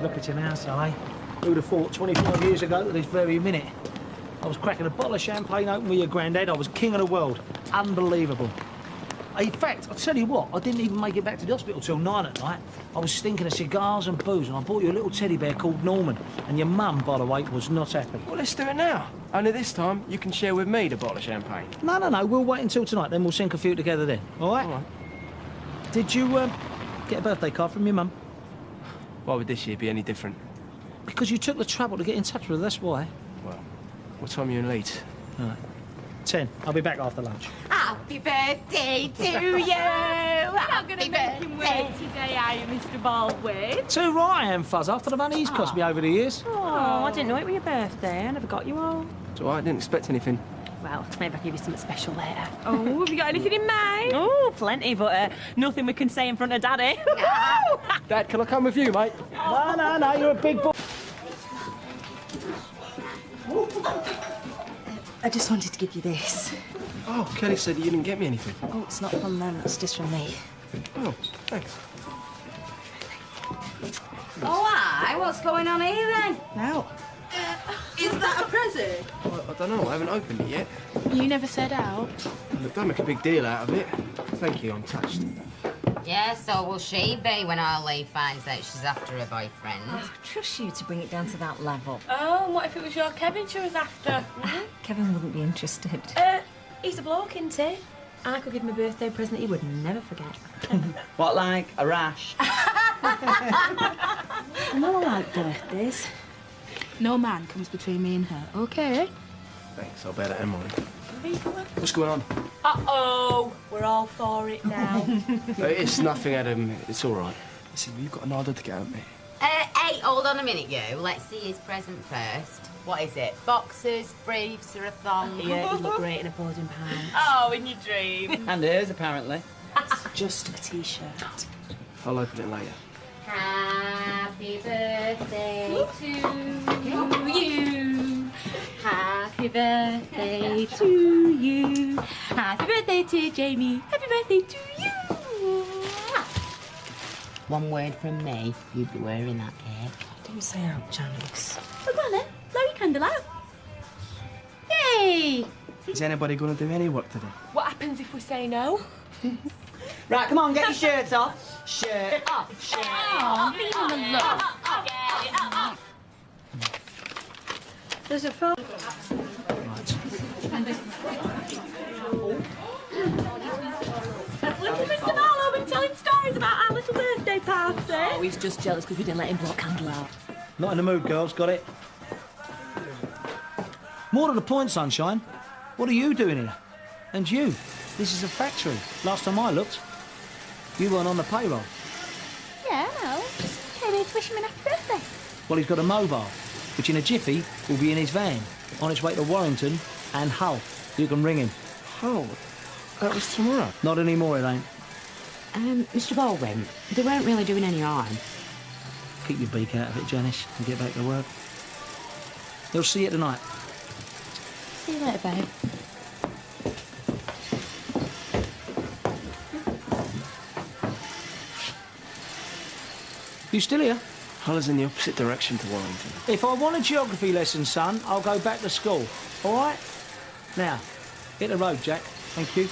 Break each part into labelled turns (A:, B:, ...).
A: look at you now, Si. Who'd have thought 25 years ago to this very minute? I was cracking a bottle of champagne open with your granddad. I was king of the world. Unbelievable. In fact, I'll tell you what, I didn't even make it back to the hospital till 9 at night. I was stinking of cigars and booze, and I bought you a little teddy bear called Norman. And your mum, by the way, was not happy.
B: Well, let's do it now. Only this time, you can share with me the bottle of champagne.
A: No. We'll wait until tonight, then we'll sink a few together then. All right?
B: All right.
A: Did you get a birthday card from your mum?
B: Why would this year be any different?
A: Because you took the trouble to get in touch with her, that's why.
B: Well, what time are you in Leeds?
A: All right. 10. I'll be back after lunch.
C: Happy birthday to you!
D: Not going to make him wait today, are you, Mr. Baldwin?
A: Too right I am, Fuzz, after the money he's cost me over the years.
D: Oh, I didn't know it was your birthday. I never got you all.
B: It's all right, I didn't expect anything.
D: Well, maybe I'll give you something special later. Oh, have you got anything in mind? Oh, plenty, but nothing we can say in front of Daddy.
B: Dad, can I come with you, mate?
A: No, you're a big boy.
E: I just wanted to give you this.
B: Oh, Kelly said you didn't get me anything.
E: Oh, it's not from them, it's just from me.
B: Oh, thanks.
C: Oh, hi, what's going on here then?
E: Now.
C: Is that a present?
B: Well, I don't know, I haven't opened it yet.
E: You never said out.
B: Look, don't make a big deal out of it. Thank you, I'm touched.
C: Yeah, so will she be when Arlie finds out she's after her boyfriend?
E: Oh, trust you to bring it down to that level.
D: Oh, and what if it was your Kevin she was after?
E: Kevin wouldn't be interested.
D: He's a bloke, isn't he? And I could give him a birthday present he would never forget.
F: What, like a rash?
E: I know I like birthdays. No man comes between me and her, OK?
B: Thanks, I'll bear that in mind. What's going on?
D: Uh-oh, we're all for it now.
B: It's nothing, Adam. It's all right. Listen, you've got an order to get at me.
C: Hey, hold on a minute, you. Let's see his present first. What is it? Boxers, briefs, or a thong?
D: Yeah, you look great in opposing pants. Oh, in your dream.
F: And hers, apparently.
E: It's just a T-shirt.
B: I'll open it later.
C: Happy birthday to you.
D: Happy birthday to you. Happy birthday to Jamie. Happy birthday to you.
C: One word from me, you'd be wearing that cake.
E: Don't say out, Janice.
D: Oh, go on then. Blow your candle out. Yay!
B: Is anybody going to do any work today?
D: What happens if we say no?
F: Right, come on, get your shirts off. Shirt off. Shirt off.
D: Leave him alone.
E: There's a phone.
D: Look at Mr. Marlowe been telling stories about our little birthday party.
E: Oh, he's just jealous because we didn't let him blow a candle out.
A: Not in the mood, girls, got it? More to the point, sunshine. What are you doing here? And you? This is a factory. Last time I looked, you weren't on the payroll.
D: Yeah, no. Just came here to wish him an happy birthday.
A: Well, he's got a mobile, which in a jiffy will be in his van, on its way to Warrington and Hull. You can ring him.
B: Oh, that was tomorrow.
A: Not anymore, it ain't.
C: Mr. Baldwin, they weren't really doing any harm.
A: Keep your beak out of it, Janice, and get back to work. He'll see you tonight.
C: See you later, babe.
A: You still here?
B: Hull is in the opposite direction to Warrington.
A: If I want a geography lesson, son, I'll go back to school. All right? Now, hit the road, Jack. Thank you.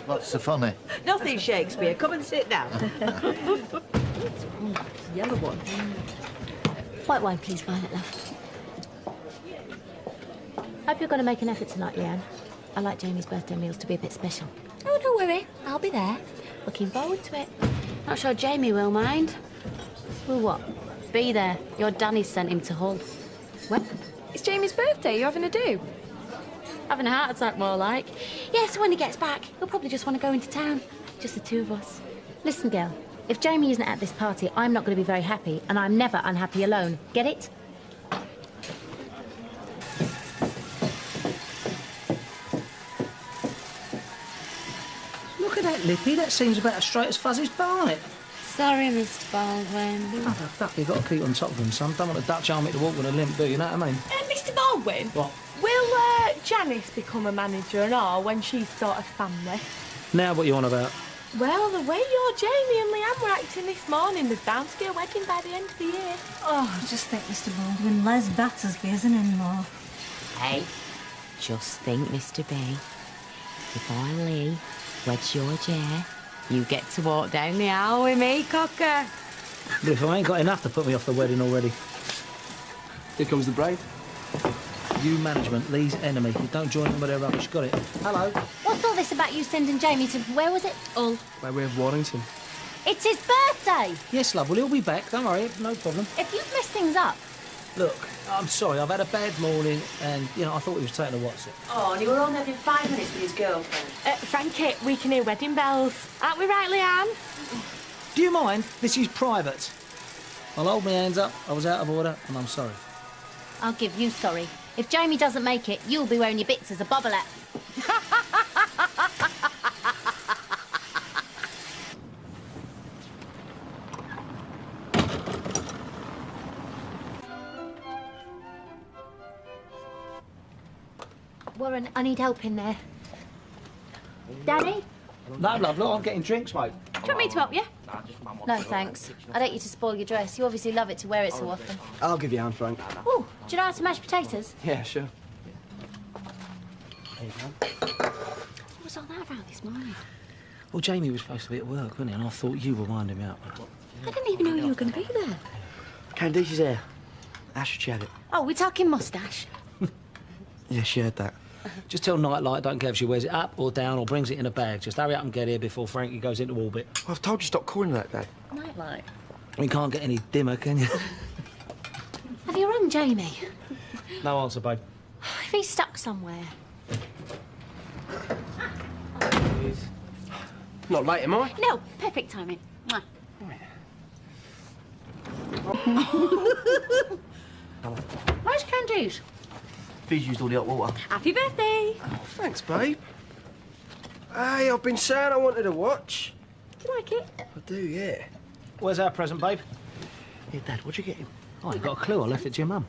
G: What's so funny?
E: Nothing, Shakespeare. Come and sit down. Yellow one.
H: White wine, please, Violet, love. Hope you're going to make an effort tonight, Leanne. I like Jamie's birthday meals to be a bit special.
C: Oh, don't worry. I'll be there.
H: Looking forward to it. Not sure Jamie will mind. Will what? Be there. Your Danny sent him to Hull.
D: What? It's Jamie's birthday. You having a do?
H: Having a heart attack, more like. Yeah, so when he gets back, he'll probably just want to go into town. Just the two of us. Listen, girl. If Jamie isn't at this party, I'm not going to be very happy, and I'm never unhappy alone. Get it?
A: Look at that, Lippy. That seems about as straight as Fuzzy's barnet.
H: Sorry, Mr. Baldwin.
A: Oh, the duck, you've got to keep on top of him, son. Don't want a Dutch army to walk with a limp, do you know what I mean?
D: Mr. Baldwin?
A: What?
D: Will Janice become a manager and all when she's sort of family?
A: Now what you on about?
D: Well, the way your Jamie and Leanne were acting this morning, there's bound to be a wedding by the end of the year.
E: Oh, just think, Mr. Baldwin, Les Battersby isn't anymore.
C: Hey, just think, Mr. B. If I, Lee, weds your Jer, you get to walk down the aisle with me, cocker.
A: But if I ain't got enough to put me off the wedding already.
B: Here comes the bride.
A: You management, Lee's enemy. You don't join them with their rubbish. Got it? Hello?
H: What's all this about you sending Jamie to... where was it? Hull.
B: By way of Warrington.
H: It's his birthday!
A: Yes, love. Well, he'll be back. Don't worry. No problem.
H: If you've messed things up...
A: Look, I'm sorry. I've had a bad morning and, you know, I thought he was taking a what's it.
G: Oh, and he were only having 5 minutes with his girlfriend.
D: Frankie, we can hear wedding bells. Aren't we right, Leanne?
A: Do you mind? This is private. I'll hold my hands up. I was out of order and I'm sorry.
H: I'll give you sorry. If Jamie doesn't make it, you'll be wearing your bits as a bobblette. Warren, I need help in there. Danny?
A: No, love. Look, I'm getting drinks, mate.
H: Do you want me to help you? No, thanks. I don't want you to spoil your dress. You obviously love it to wear it so often.
B: I'll give you a hand, Frank.
H: Oh, do you know how to mash potatoes?
B: Yeah, sure.
H: What was all that about this morning?
A: Well, Jamie was supposed to be at work, wasn't he? And I thought you were winding me up.
H: I didn't even know you were going to be there.
B: Candice is here. Ash she had it.
H: Oh, we're talking moustache.
B: Yeah, she had that.
A: Just tell Nightlight, don't care if she wears it up or down or brings it in a bag. Just hurry up and get here before Frankie goes into orbit.
B: Well, I've told you stop calling her that, Dad.
H: Nightlight.
A: We can't get any dimmer, can you?
H: Have you rung Jamie?
A: No answer, babe.
H: If he's stuck somewhere.
B: Not late, am I?
H: No, perfect timing. Mwah. Where's Candice?
B: Fee's used all the hot water.
D: Happy birthday.
B: Oh, thanks, babe. Hey, I've been saying I wanted a watch.
D: Do you like it?
B: I do, yeah.
A: Where's our present, babe?
B: Here, Dad, what'd you get him?
A: Oh, I ain't got a clue. I left it to your mum.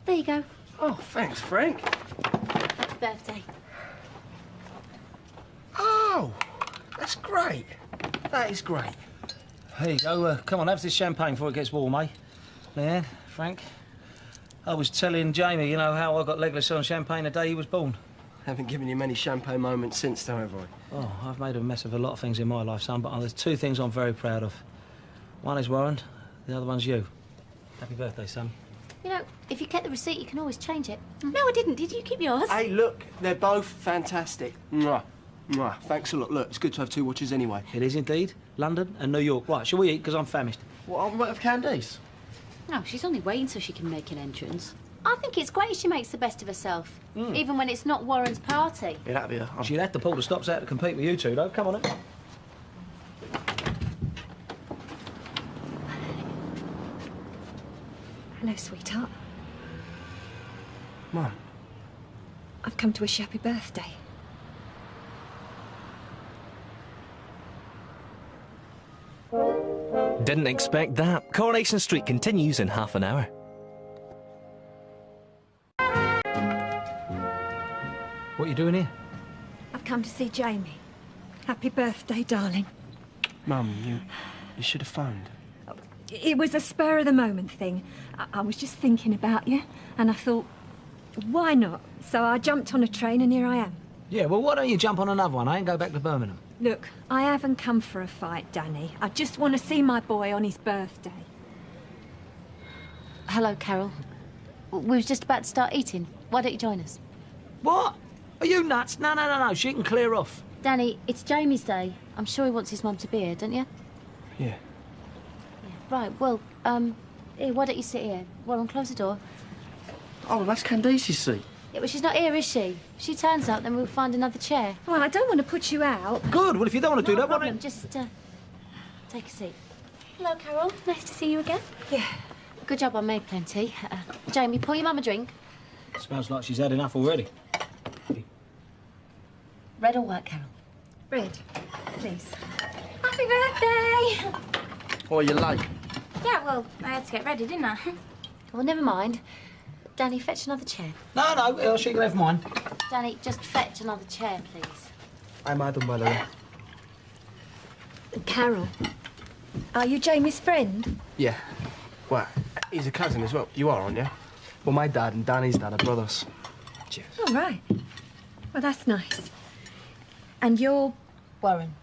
H: There you go.
B: Oh, thanks, Frank.
H: Happy birthday.
B: Oh, that's great. That is great.
A: Here you go. Come on, have this champagne before it gets warm, eh? Leanne, Frank. I was telling Jamie, you know, how I got legless on champagne the day he was born.
B: Haven't given you many champagne moments since, though, have I?
A: Oh, I've made a mess of a lot of things in my life, son, but there's 2 things I'm very proud of. One is Warren, the other one's you. Happy birthday, son.
H: You know, if you kept the receipt, you can always change it.
D: No, I didn't. Did you keep yours?
B: Hey, look, they're both fantastic. Mwah. Mwah. Thanks a lot. Look, it's good to have 2 watches anyway.
A: It is indeed. London and New York. Right, shall we eat? Because I'm famished.
B: What, I might have Candice?
G: No, she's only waiting so she can make an entrance.
H: I think it's great she makes the best of herself, even when it's not Warren's party.
B: Yeah, that'd be her.
A: She'd have to pull the stops out to compete with you two, though. Come on, then.
I: Hello, sweetheart.
B: Mum.
I: I've come to wish you happy birthday.
J: Didn't expect that. Coronation Street continues in half an hour.
A: What are you doing here?
I: I've come to see Jamie. Happy birthday, darling.
B: Mum, you should have phoned.
I: It was a spur-of-the-moment thing. I was just thinking about you, and I thought, why not? So I jumped on a train, and here I am.
A: Yeah, well, why don't you jump on another one, eh, and go back to Birmingham?
I: Look, I haven't come for a fight, Danny. I just want to see my boy on his birthday.
H: Hello, Carol. We was just about to start eating. Why don't you join us?
A: What? Are you nuts? No. She can clear off.
H: Danny, it's Jamie's day. I'm sure he wants his mum to be here, don't you?
B: Yeah.
H: Right, well, here, why don't you sit here? Warren, close the door.
B: Oh, that's Candice's seat.
H: Yeah, but she's not here, is she? If she turns up, then we'll find another chair.
I: Well, I don't want to put you out.
A: Good. Well, if you don't want to do that, why
H: problem.
A: don't...
H: Just, take a seat. Hello, Carol. Nice to see you again.
I: Yeah.
H: Good job I made plenty. Jamie, pour your mum a drink.
A: Smells like she's had enough already.
H: Red or white, Carol?
I: Red, please. Happy birthday!
B: Oh, you're late.
K: Yeah, well, I had to get ready, didn't I?
H: Well, never mind. Danny, fetch another chair.
A: No, she can have mine.
H: Danny, just fetch another chair, please.
B: I'm Adam, by the way.
I: Carol, are you Jamie's friend?
B: Yeah. Well, he's a cousin as well. You are, aren't you? Well, my dad and Danny's dad are brothers. Cheers.
I: All right. Well, that's nice. And you're...
H: Warren.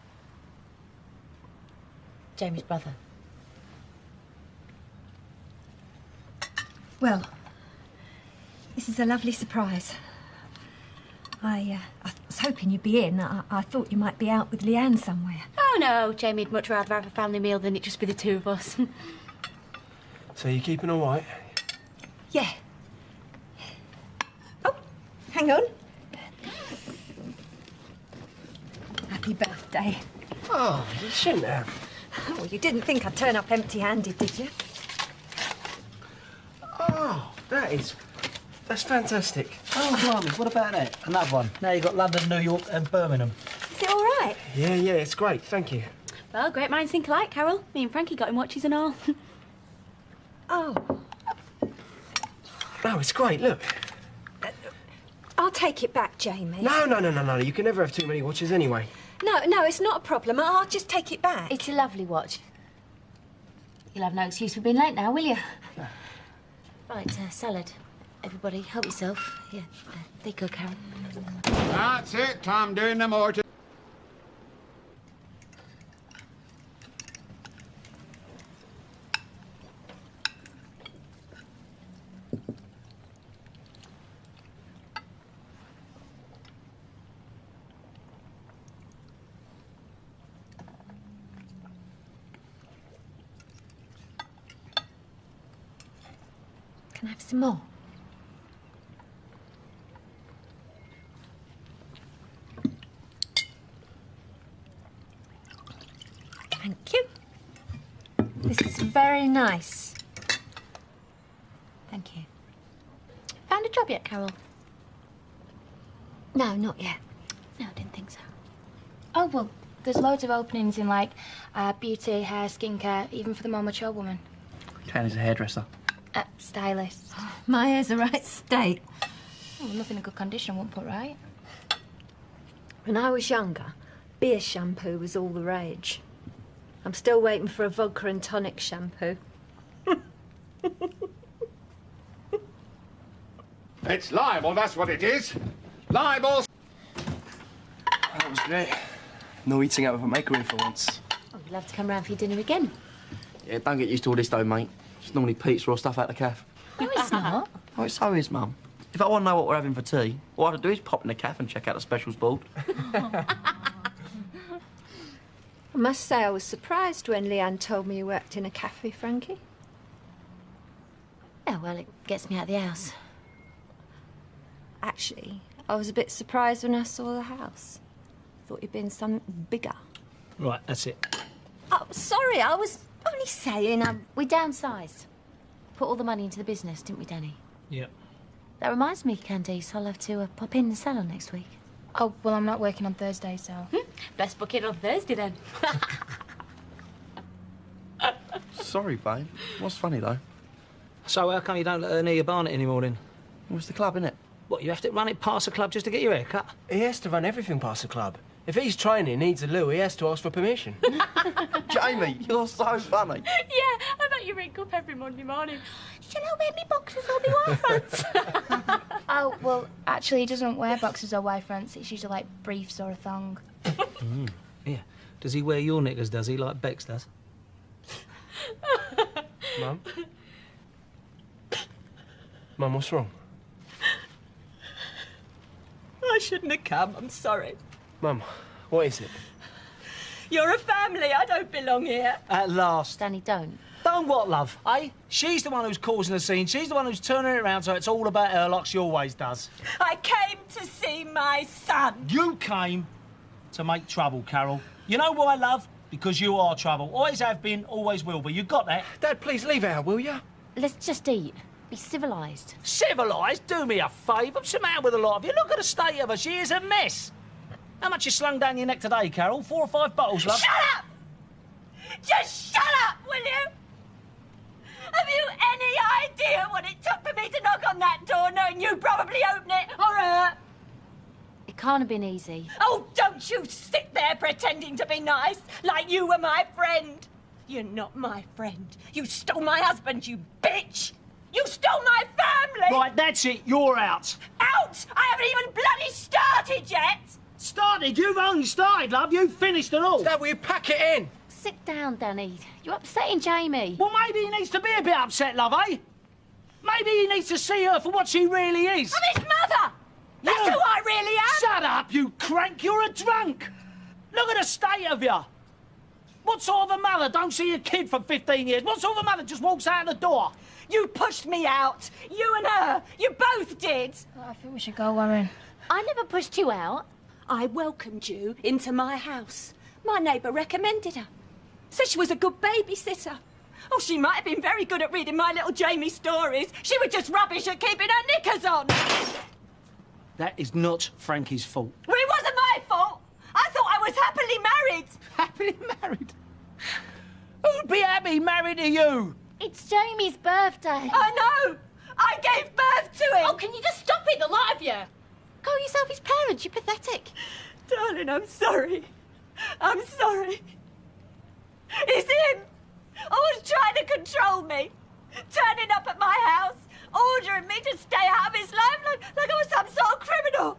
H: Jamie's brother.
I: Well, this is a lovely surprise. I was hoping you'd be in. I thought you might be out with Leanne somewhere.
H: Oh, no. Jamie'd much rather have a family meal than it just be the two of us.
B: So you keeping all right?
I: Yeah. Oh, hang on. Happy birthday.
B: Oh, you shouldn't have.
I: Well, you didn't think I'd turn up empty-handed, did you?
B: Oh, that's fantastic.
A: Oh, blimey, what about that? Another one. Now you've got London, New York and Birmingham.
I: Is it all right?
B: Yeah, it's great. Thank you.
G: Well, great minds think alike, Carol. Me and Frankie got him watches and all.
I: Oh.
B: No, it's great. Look.
I: I'll take it back, Jamie.
B: No. You can never have too many watches anyway.
I: No, it's not a problem. I'll just take it back.
H: It's a lovely watch. You'll have no excuse for being late now, will you? Right, salad. Everybody, help yourself. Yeah, there you go, Carol.
K: That's it. Tom doing the more.
H: Can I have some more?
I: Thank you. This is very nice.
H: Thank you. Found a job yet, Carol?
I: No, not yet.
H: No, I didn't think so.
L: Oh, well, there's loads of openings in, like, beauty, hair, skincare, even for the more mature woman.
F: Kenny's a hairdresser.
L: Stylist.
I: My hair's the right state.
L: Oh, nothing in good condition, I won't put right.
I: When I was younger, beer shampoo was all the rage. I'm still waiting for a vodka and tonic shampoo.
K: It's libel, that's what it is. Libel.
B: That was great. No eating out of a microwave for once.
H: Oh, we'd love to come round for your dinner again.
F: Yeah, don't get used to all this though, mate. It's normally pizza or stuff out the cafe.
H: No, it's not.
F: Oh, it so is, Mum. If I want to know what we're having for tea, all I have to do is pop in the cafe and check out the specials board.
I: I must say I was surprised when Leanne told me you worked in a cafe, Frankie.
H: Oh, well, it gets me out of the house.
I: Actually, I was a bit surprised when I saw the house. Thought you'd been something bigger.
A: Right, that's it.
I: Oh, sorry, I was only saying
H: we downsized. Put all the money into the business, didn't we, Danny?
A: Yep.
H: That reminds me, Candice, I'll have to pop in the salon next week.
L: Oh, well, I'm not working on Thursday, so...
H: Best book in on Thursday, then.
F: Sorry, babe. What's funny, though?
A: So how come you don't let her near your barnet anymore, then?
F: Well, it's the club, innit?
A: What, you have to run it past the club just to get your hair cut?
B: He has to run everything past the club. If he's training needs a loo, he has to ask for permission.
F: Jamie, you're so funny.
D: Yeah, I bet you ring up every Monday morning. Shall I wear me boxers or me white fronts?
L: Oh, well, actually, he doesn't wear boxers or white fronts. It's usually, like, briefs or a thong.
A: Yeah. Does he wear your knickers, does he, like Bex does?
B: Mum? Mum, what's wrong?
D: I shouldn't have come, I'm sorry.
B: Mum, what is it?
D: You're a family, I don't belong here.
A: At last.
H: Danny, don't.
A: Don't what, love, eh? She's the one who's causing the scene. She's the one who's turning it around so it's all about her like she always does.
D: I came to see my son.
A: You came to make trouble, Carol. You know why, love? Because you are trouble. Always have been, always will be. You got that?
B: Dad, please leave it out, will you?
H: Let's just eat. Be civilised.
A: Civilised? Do me a favour. What's the matter with a lot of you? Look at the state of her. She is a mess. How much you slung down your neck today, Carol? 4 or 5 bottles, love?
D: Shut up! Just shut up, will you? Have you any idea what it took for me to knock on that
H: can't have been easy.
D: Oh, don't you sit there pretending to be nice, like you were my friend. You're not my friend. You stole my husband, you bitch! You stole my family!
A: Right, that's it. You're out.
D: Out! I haven't even bloody started yet!
A: Started? You've only started, love. You finished and all.
B: Dad, will you pack it in?
H: Sit down, Danny. You're upsetting Jamie.
A: Well, maybe he needs to be a bit upset, love, eh? Maybe he needs to see her for what she really is.
D: I'm his mother! That's who I really am!
A: Shut up, you crank. You're a drunk. Look at the state of you. What sort of a mother don't see a kid for 15 years? What sort of a mother just walks out the door?
D: You pushed me out. You and her. You both did.
L: I think we should go, Warren.
H: I never pushed you out.
D: I welcomed you into my house. My neighbour recommended her. Said she was a good babysitter. Oh, she might have been very good at reading my little Jamie stories. She was just rubbish at keeping her knickers on.
A: That is not Frankie's fault.
D: Well, it wasn't my fault. I thought I was happily married.
A: Happily married? Who'd be happy married to you?
H: It's Jamie's birthday.
D: I know. I gave birth to him.
E: Oh, can you just stop it, the lot of you?
H: Call yourself his parents. You're pathetic.
D: Darling, I'm sorry. I'm sorry. It's him. Always trying to control me. Turning up at my house, ordering me to stay out of his life like I was some sort of criminal.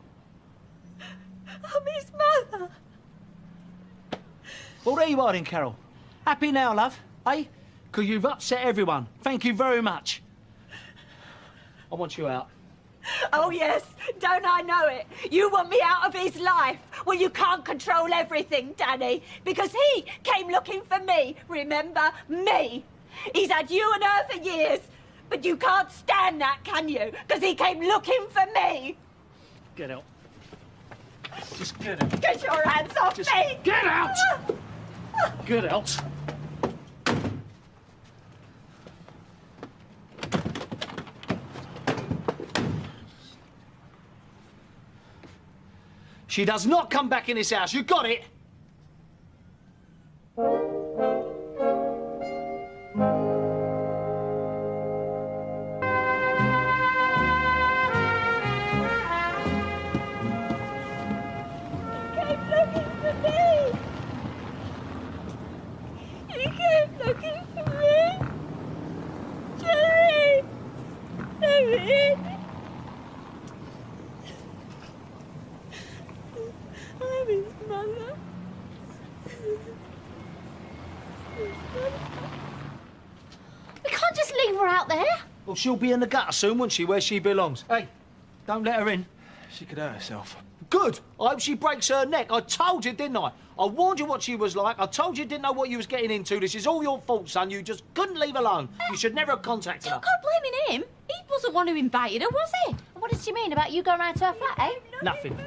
D: I'm his mother.
A: Well, there you are then, Carol. Happy now, love, eh? Because you've upset everyone. Thank you very much. I want you out.
D: Oh, yes. Don't I know it? You want me out of his life. Well, you can't control everything, Danny, because he came looking for me. Remember? Me. He's had you and her for years, but you can't stand that, can you? Because he came looking for me.
A: Get out. Just get out.
D: Get your hands off me.
A: Get out! Get out. She does not come back in this house. You got it?
H: We can't just leave her out there.
A: Well, she'll be in the gutter soon, won't she, where she belongs? Hey, don't let her in.
B: She could hurt herself.
A: Good. I hope she breaks her neck. I told you, didn't I? I warned you what she was like. I told you didn't know what you was getting into. This is all your fault, son. You just couldn't leave alone. You should never have contacted her.
E: You can't blame him. He wasn't one who invited her, was he?
H: What did she mean about you going round to her flat, eh?
A: Nothing.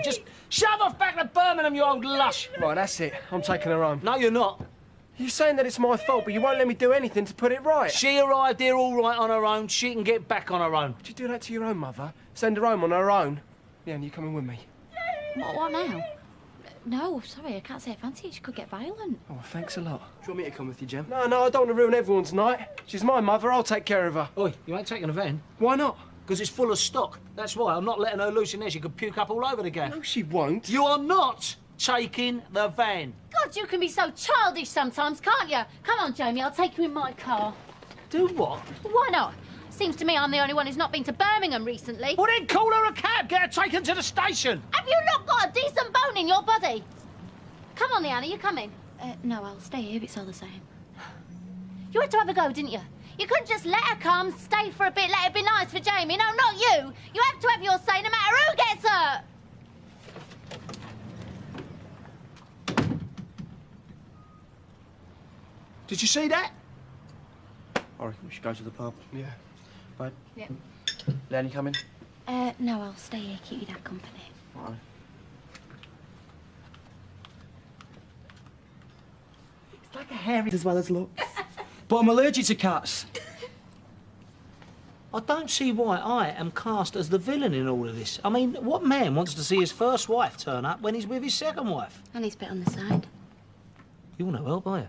A: Just shove off back to Birmingham, you old lush.
B: Right, that's it. I'm taking her home.
A: No, you're not.
B: You're saying that it's my fault, but you won't let me do anything to put it right.
A: She arrived here all right on her own. She can get back on her own.
B: Would you do that to your own mother? Send her home on her own? Yeah, and you coming with me?
H: What now? No, sorry, I can't say I fancy it. She could get violent.
B: Oh, thanks a lot. Do you want me to come with you, Jem? No, I don't want to ruin everyone's night. She's my mother. I'll take care of her.
A: Oi, you ain't taking a van?
B: Why not?
A: Because it's full of stock. That's why. I'm not letting her loose in there. She could puke up all over the gaff.
B: No, she won't.
A: You are not taking the van.
H: God, you can be so childish sometimes, can't you? Come on, Jamie, I'll take you in my car.
A: Do what?
H: Why not? Seems to me I'm the only one who's not been to Birmingham recently.
A: Well, then call her a cab. Get her taken to the station.
H: Have you not got a decent bone in your body? Come on, Leanne, you coming?
G: No, I'll stay here if it's all the same.
H: You had to have a go, didn't you? You couldn't just let her come, stay for a bit, let it be nice for Jamie. No, not you. You have to have your say no matter who gets hurt.
A: Did you see that?
F: I reckon we should go to the pub.
B: Yeah.
F: Babe?
G: Yeah.
F: Leanne, you coming?
G: No, I'll stay here, keep you that company.
F: All right. It's like a hairy as well as looks. But I'm allergic to cats.
A: I don't see why I am cast as the villain in all of this. I mean, what man wants to see his first wife turn up when he's with his second wife?
G: And he's a bit on the side.
A: You're no help, are you?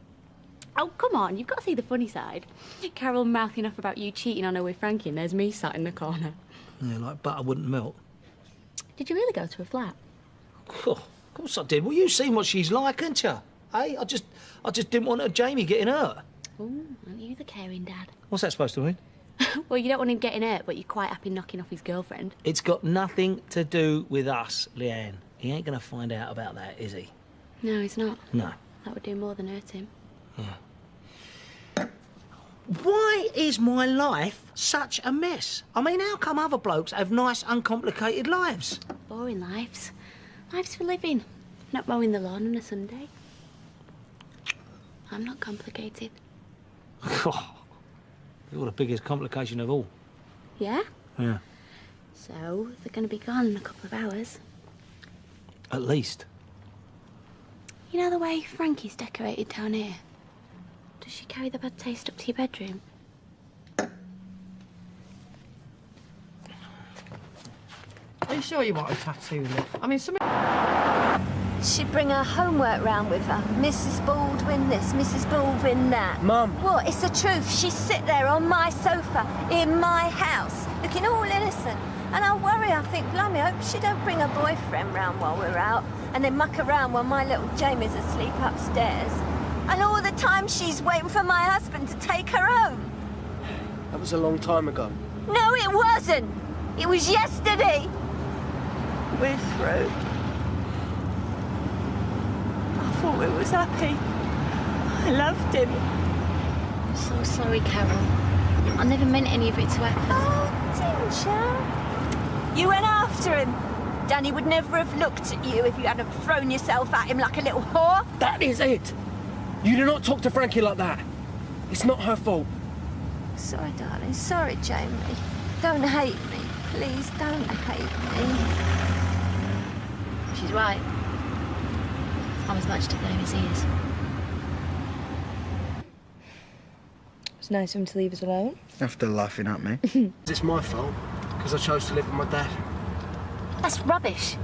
G: Oh, come on, you've got to see the funny side. Carol mouthing off about you cheating on her with Frankie, and there's me sat in the corner.
A: Yeah, like butter wouldn't melt.
G: Did you really go to a flat?
A: Of course I did. Well, you've seen what she's like, haven't you? Hey, I just didn't want her Jamie getting hurt.
G: Oh, aren't you the caring dad?
A: What's that supposed to mean?
G: Well, you don't want him getting hurt, but you're quite happy knocking off his girlfriend.
A: It's got nothing to do with us, Leanne. He ain't going to find out about that, is he?
G: No, he's not.
A: No.
G: That would do more than hurt him.
A: Yeah. Why is my life such a mess? I mean, how come other blokes have nice, uncomplicated lives?
G: Boring lives. Life's for living. Not mowing the lawn on a Sunday. I'm not complicated.
A: You're the biggest complication of all.
G: Yeah?
A: Yeah.
G: So, they're going to be gone in a couple of hours.
A: At least.
G: You know the way Frankie's decorated down here? Does she carry the bad taste up to your bedroom?
F: Are you sure you want a tattoo in it? I mean, something...
I: She'd bring her homework round with her. Mrs. Baldwin this, Mrs. Baldwin that.
B: Mum.
I: What? It's the truth. She'd sit there on my sofa in my house, looking all innocent. And I worry, I think, blimey, I hope she don't bring her boyfriend round while we're out and then muck around while my little Jamie's asleep upstairs. And all the time she's waiting for my husband to take her home.
B: That was a long time ago.
I: No, it wasn't. It was yesterday. We're through. I thought we was happy. I loved him.
H: I'm so sorry, Carol. I never meant any of it to happen.
I: Oh, didn't you? You went after him. Danny would never have looked at you if you hadn't thrown yourself at him like a little whore.
B: That is it. You do not talk to Frankie like that. It's not her fault.
I: Sorry, darling. Sorry, Jamie. Don't hate me. Please, don't hate me.
H: She's right. I'm as much to blame as he is.
E: It's nice of him to leave us alone.
M: After laughing at me.
B: It's my fault, because I chose to live with my dad.
H: That's rubbish.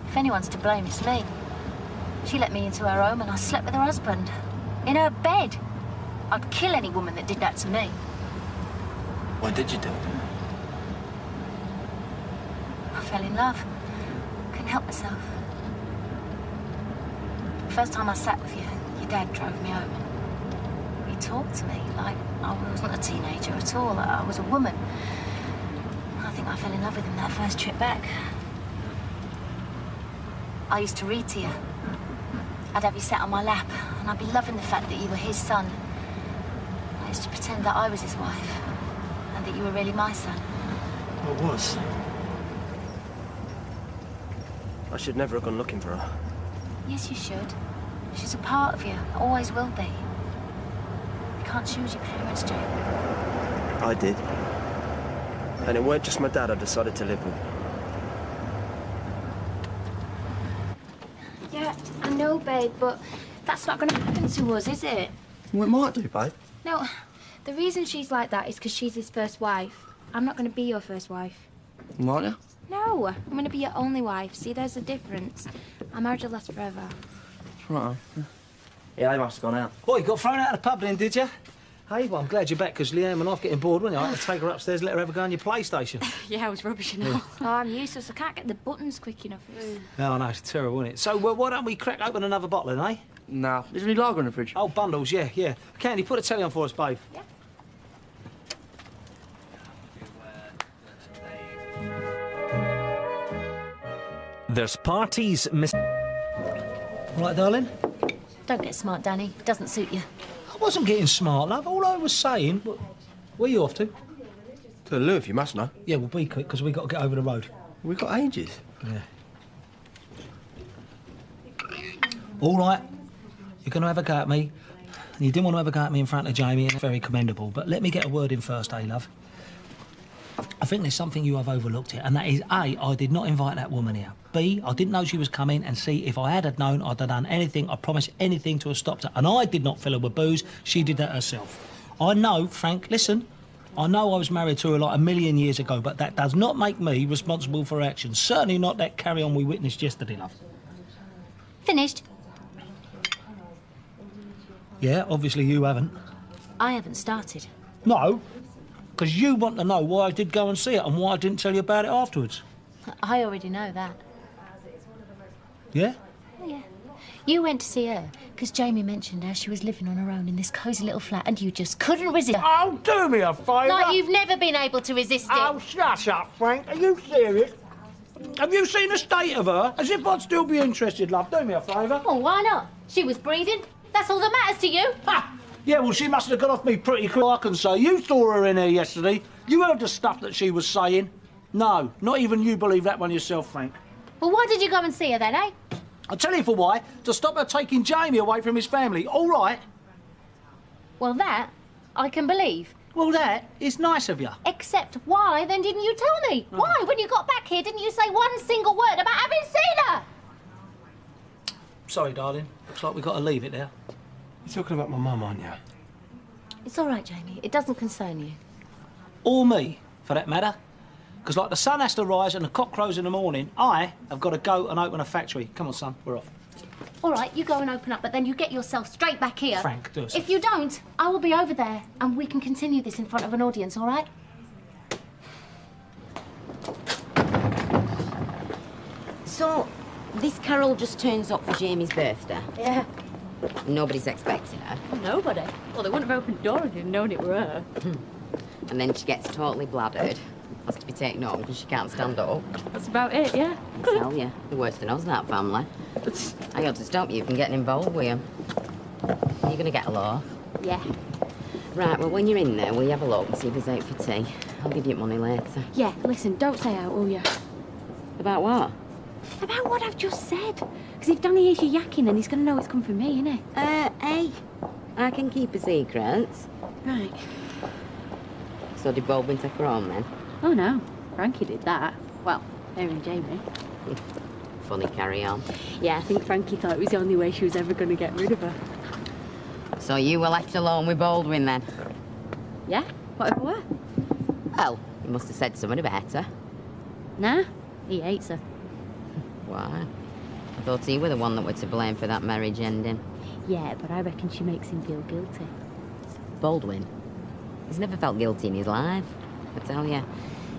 H: If anyone's to blame, it's me. She let me into her home and I slept with her husband. In her bed. I'd kill any woman that did that to me.
B: Why did you do it?
H: I fell in love. Couldn't help myself. The first time I sat with you, your dad drove me home. He talked to me like I wasn't a teenager at all. Like I was a woman. I think I fell in love with him that first trip back. I used to read to you. I'd have you sat on my lap, and I'd be loving the fact that you were his son. I used to pretend that I was his wife, and that you were really my son.
B: I was. I should never have gone looking for her.
H: Yes, you should. She's a part of you, always will be. You can't choose your parents, Jake.
B: I did. And it weren't just my dad I decided to live with.
L: Yeah, I know, babe, but that's not going to happen to us, is it?
M: Well, it might do, babe.
L: No, the reason she's like that is because she's his first wife. I'm not going to be your first wife.
M: Might you?
L: No, I'm going to be your only wife. See, there's a difference. Our marriage will last forever.
M: Right. Yeah, they must have gone out.
A: Boy, you got thrown out of the pub then, did you? Hey, well, I'm glad you're back, because Leanne went off getting bored, weren't you? I had to take her upstairs, let her ever go on your PlayStation.
G: Yeah, I was rubbish enough.
L: Oh, I'm useless. I can't get the buttons quick enough.
A: Oh, no, it's terrible, isn't it? So, why don't we crack open another bottle, then, eh?
M: Nah, is there any lager in the fridge?
A: Oh, bundles, yeah, yeah. Candy, put a telly on for us, babe.
L: Yeah.
J: There's parties, Miss...
A: Right, darling?
H: Don't get smart, Danny. It doesn't suit you.
A: I wasn't getting smart, love. All I was saying... Where are you off to?
B: To the loo, if you must know.
A: Yeah, we'll be quick, because we've got to get over the road.
B: We've got ages.
A: Yeah. All right. You're going to have a go at me. You didn't want to have a go at me in front of Jamie, and it's very commendable. But let me get a word in first, eh, love? I think there's something you have overlooked here, and that is, A, I did not invite that woman here. B, I didn't know she was coming, and C, if I had known, I'd have done anything, I promise anything to have stopped her. And I did not fill her with booze, she did that herself. I know, Frank, listen, I know I was married to her like 1,000,000 years ago, but that does not make me responsible for her actions. Certainly not that carry-on we witnessed yesterday, love.
H: Finished.
A: Yeah, obviously you haven't.
H: I haven't started.
A: No, because you want to know why I did go and see it and why I didn't tell you about it afterwards.
H: I already know that.
A: Yeah?
H: Yeah. You went to see her because Jamie mentioned how she was living on her own in this cosy little flat and you just couldn't resist.
A: Oh, do me a favour.
H: Like you've never been able to resist it.
A: Oh, shut up, Frank. Are you serious? Have you seen the state of her? As if I'd still be interested, love. Do me a favour.
H: Well, why not? She was breathing. That's all that matters to you.
A: Ha! Yeah, well, she must have got off me pretty quick, I can say. You saw her in here yesterday. You heard the stuff that she was saying. No, not even you believe that one yourself, Frank.
H: Well, why did you go and see her then, eh?
A: I'll tell you for why. To stop her taking Jamie away from his family. All right.
H: Well, that I can believe.
A: Well, that is nice of you.
H: Except why then didn't you tell me?
A: Oh.
H: Why, when you got back here, didn't you say one single word about having seen her?
A: Sorry, darling. Looks like we've got to leave it there.
B: You're talking about my mum, aren't you?
H: It's all right, Jamie. It doesn't concern you.
A: Or me, for that matter. Because like the sun has to rise and the cock crows in the morning, I have got to go and open a factory. Come on, son, we're off.
H: All right, you go and open up, but then you get yourself straight back here.
A: Frank, do us.
H: If you don't, I will be over there and we can continue this in front of an audience, all right?
C: So, this Carol just turns up for Jamie's birthday.
D: Yeah.
C: Nobody's expecting her.
D: Nobody. Well, they wouldn't have opened the door if they'd known it were her.
C: And then she gets totally bladdered. Has to be taken home because she can't stand up.
D: That's about it, yeah.
C: I tell you, they're worse than us, that family. I ought to stop you from getting involved with them. You're going to get a law.
H: Yeah.
C: Right, well, when you're in there, will you have a look and see if he's out for tea? I'll give you money later.
H: Yeah, listen, don't say out, will you?
C: About what?
H: About what I've just said. Because if Danny hears you yakking, then he's going to know it's come from me, innit?
C: Hey, I can keep a secret.
H: Right.
C: So did Baldwin take her home then?
D: Oh, no. Frankie did that. Well, her and Jamie.
C: Funny carry on.
D: Yeah, I think Frankie thought it was the only way she was ever going to get rid of her.
C: So you were left alone with Baldwin then?
D: Yeah? Whatever were.
C: Well, you must have said something about her.
D: Nah, he hates her.
C: Why? I thought he were the one that were to blame for that marriage ending.
D: Yeah, but I reckon she makes him feel guilty.
C: Baldwin? He's never felt guilty in his life. I tell you,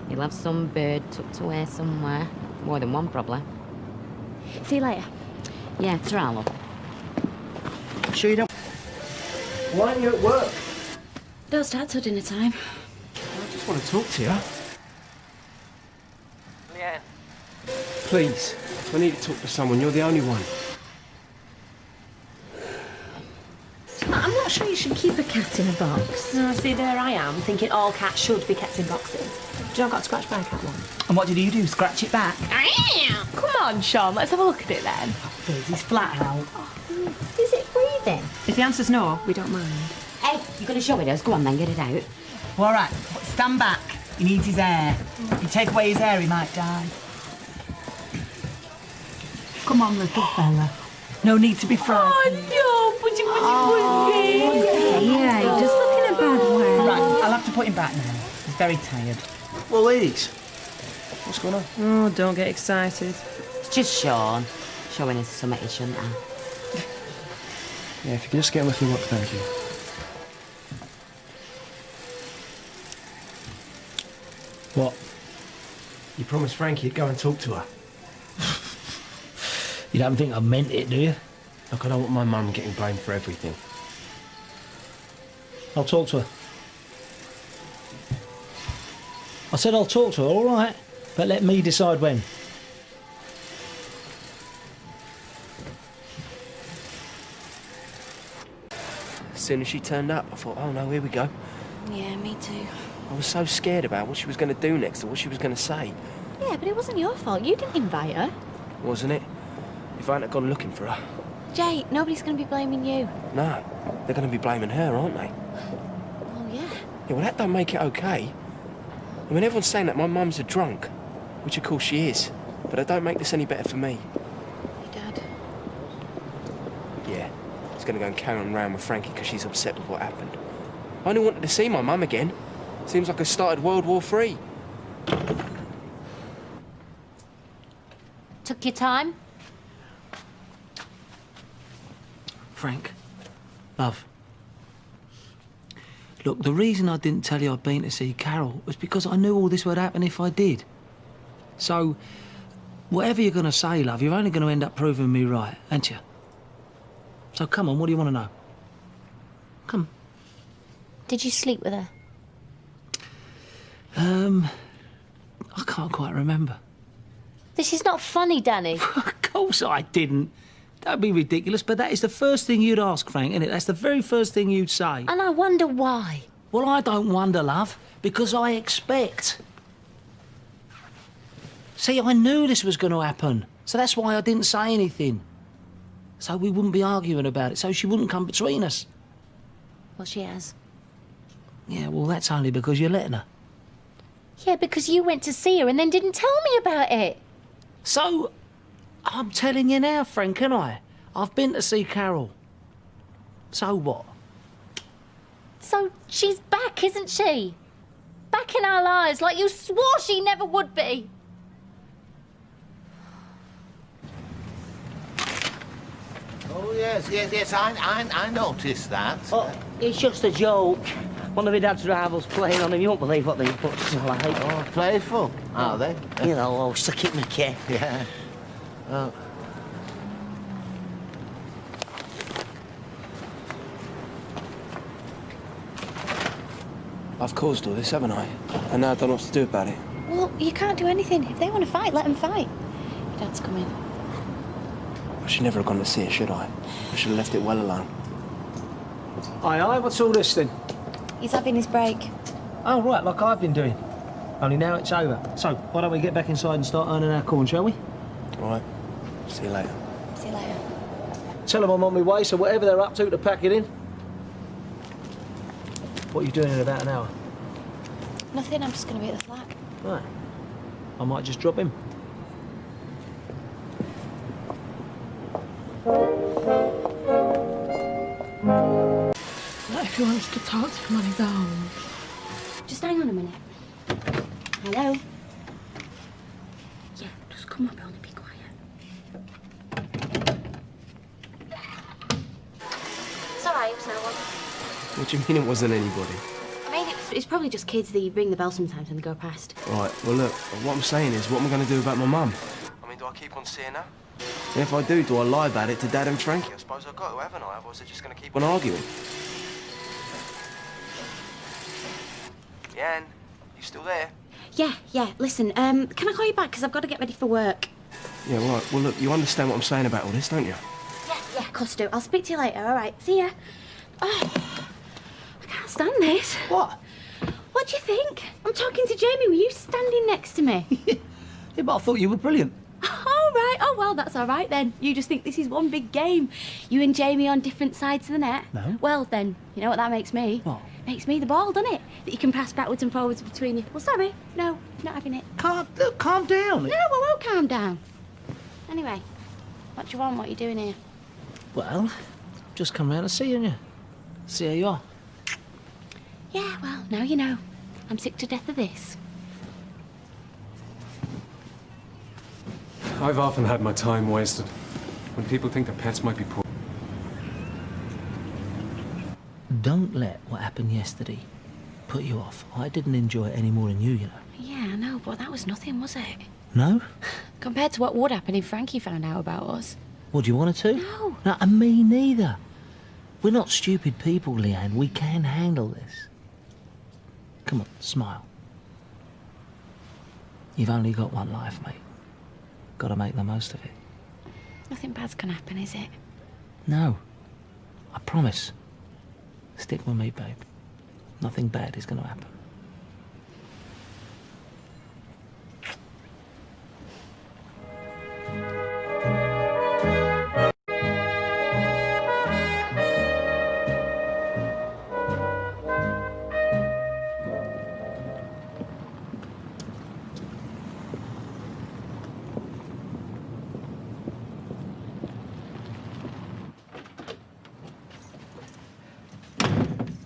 C: he'll have some bird tucked away somewhere. More than one, probably.
H: See you later.
C: Yeah, ta-ra, love.
B: Sure you don't... Why aren't you at work?
H: Don't start till dinner time.
B: I just want to talk to you.
M: Leanne.
B: Please, I need to talk to someone. You're the only one.
E: I'm not sure you should keep a cat in a box. No, see, there I am, thinking all cats should be kept in boxes. Do you know I've got a scratch back cat one?
F: And what did you do? Scratch it back?
E: Come on, Sean, let's have a look at it then.
F: Please, he's flat out.
H: Is it breathing?
E: If the answer's no, we don't mind.
C: Hey, you're going to show it us? Go on then, get it out.
F: Well, all right, stand back. He needs his air. If you take away his air, he might die. Come on, little fella. No need to be frightened.
E: Oh, no, pussy.
F: Yeah, he does look in a bad way. Right, I'll have to put him back now. He's very tired.
B: Well, ladies, what's going on?
E: Oh, don't get excited.
C: It's just Sean showing us something he shouldn't have.
B: Yeah, if you can just get on with your work, thank you. What? You promised Frankie you'd go and talk to her.
A: You don't think I meant it, do you?
B: Look, I don't want my mum getting blamed for everything.
A: I'll talk to her. I said I'll talk to her, all right? But let me decide when.
B: As soon as she turned up, I thought, oh no, here we go.
H: Yeah, me too.
B: I was so scared about what she was going to do next or what she was going to say.
H: Yeah, but it wasn't your fault. You didn't invite her.
B: Wasn't it? If I hadn't gone looking for her.
H: Jay, nobody's going to be blaming you.
B: No, they're going to be blaming her, aren't they?
H: Oh, yeah.
B: Yeah, well, that don't make it okay. I mean, everyone's saying that my mum's a drunk, which of course she is, but that don't make this any better for me.
H: Your dad.
B: Yeah, he's going to go and carry on round with Frankie because she's upset with what happened. I only wanted to see my mum again. Seems like I started World War III.
H: Took your time?
A: Frank, love. Look, the reason I didn't tell you I'd been to see Carol was because I knew all this would happen if I did. So, Whatever you're going to say, love, you're only going to end up proving me right, ain't you? So come on, what do you want to know? Come.
H: Did you sleep with her?
A: I can't quite remember.
H: This is not funny, Danny.
A: Of course I didn't. That'd be ridiculous, but that is the first thing you'd ask, Frank, isn't it? That's the very first thing you'd say.
H: And I wonder why.
A: Well, I don't wonder, love, because I expect. See, I knew this was going to happen, so that's why I didn't say anything. So we wouldn't be arguing about it, so she wouldn't come between us.
H: Well, she has.
A: Yeah, well, that's only because you're letting her.
H: Yeah, because you went to see her and then didn't tell me about it.
A: So, I'm telling you now, Frank, and I've been to see Carol. So what?
H: So she's back, isn't she? Back in our lives, like you swore she never would be.
N: Oh, yes, I noticed that.
F: Oh, it's just a joke. One of my dad's rivals playing on him. You won't believe what these books are like.
N: Oh, playful, are they?
F: You know, oh, stick it in the kid.
N: Yeah. Oh.
B: I've caused all this, haven't I? And now I don't know what to do about it.
H: Well, you can't do anything. If they want to fight, let them fight. Your dad's coming.
B: I should never have gone to see her, should I? I should have left it well alone.
A: Aye, what's all this then?
H: He's having his break.
A: Oh, right, like I've been doing. Only now it's over. So, why don't we get back inside and start earning our corn, shall we?
B: All right. See you later.
H: See you later.
A: Tell them I'm on my way, so whatever they're up to pack it in. What are you doing in about an hour?
H: Nothing, I'm just going to be at the flat.
A: Right. I might just drop him.
E: What if he wants to talk to him on his own?
H: Just hang on a minute. Hello?
E: Yeah, just come up, only be quiet.
H: It's all right, it was no one.
B: What do you mean it wasn't anybody?
H: I mean, it's probably just kids that ring the bell sometimes when they go past.
B: All right, well, look, what I'm saying is, what am I going to do about my mum? I mean, do I keep on seeing her? And if I do I lie about it to Dad and Frankie? I suppose I've got to, haven't I? Otherwise they're just going to keep on arguing. Leanne, you still there?
H: Yeah, listen, can I call you back? Because I've got to get ready for work.
B: Yeah, right. Well, look, you understand what I'm saying about all this, don't you?
H: Yeah, of course I do. I'll speak to you later, all right? See ya. Oh, I can't stand this.
A: What?
H: What do you think? I'm talking to Jamie. Were you standing next to me?
A: Yeah, but I thought you were brilliant.
H: All right. Oh, well, that's all right then. You just think this is one big game. You and Jamie on different sides of the net.
A: No.
H: Well, then, you know what that makes me?
A: What?
H: Makes me the ball, doesn't it? That you can pass backwards and forwards between you. Well, sorry. No, not having it.
A: Calm down.
H: No, I won't calm down. Anyway, what do you want? What are you doing here?
A: Well, just come round and see you. See how you are.
H: Yeah, well, now you know. I'm sick to death of this.
O: I've often had my time wasted. When people think their pets might be poor.
A: Don't let what happened yesterday put you off. I didn't enjoy it any more than you, you know.
H: Yeah, I know, but that was nothing, was it?
A: No?
H: Compared to what would happen if Frankie found out about us.
A: What, do you want her to?
H: No.
A: No, and me neither. We're not stupid people, Leanne. We can handle this. Come on, smile. You've only got one life, mate. Got to make the most of it.
H: Nothing bad's gonna happen, is it?
A: No. I promise. Stick with me, babe. Nothing bad is going to happen.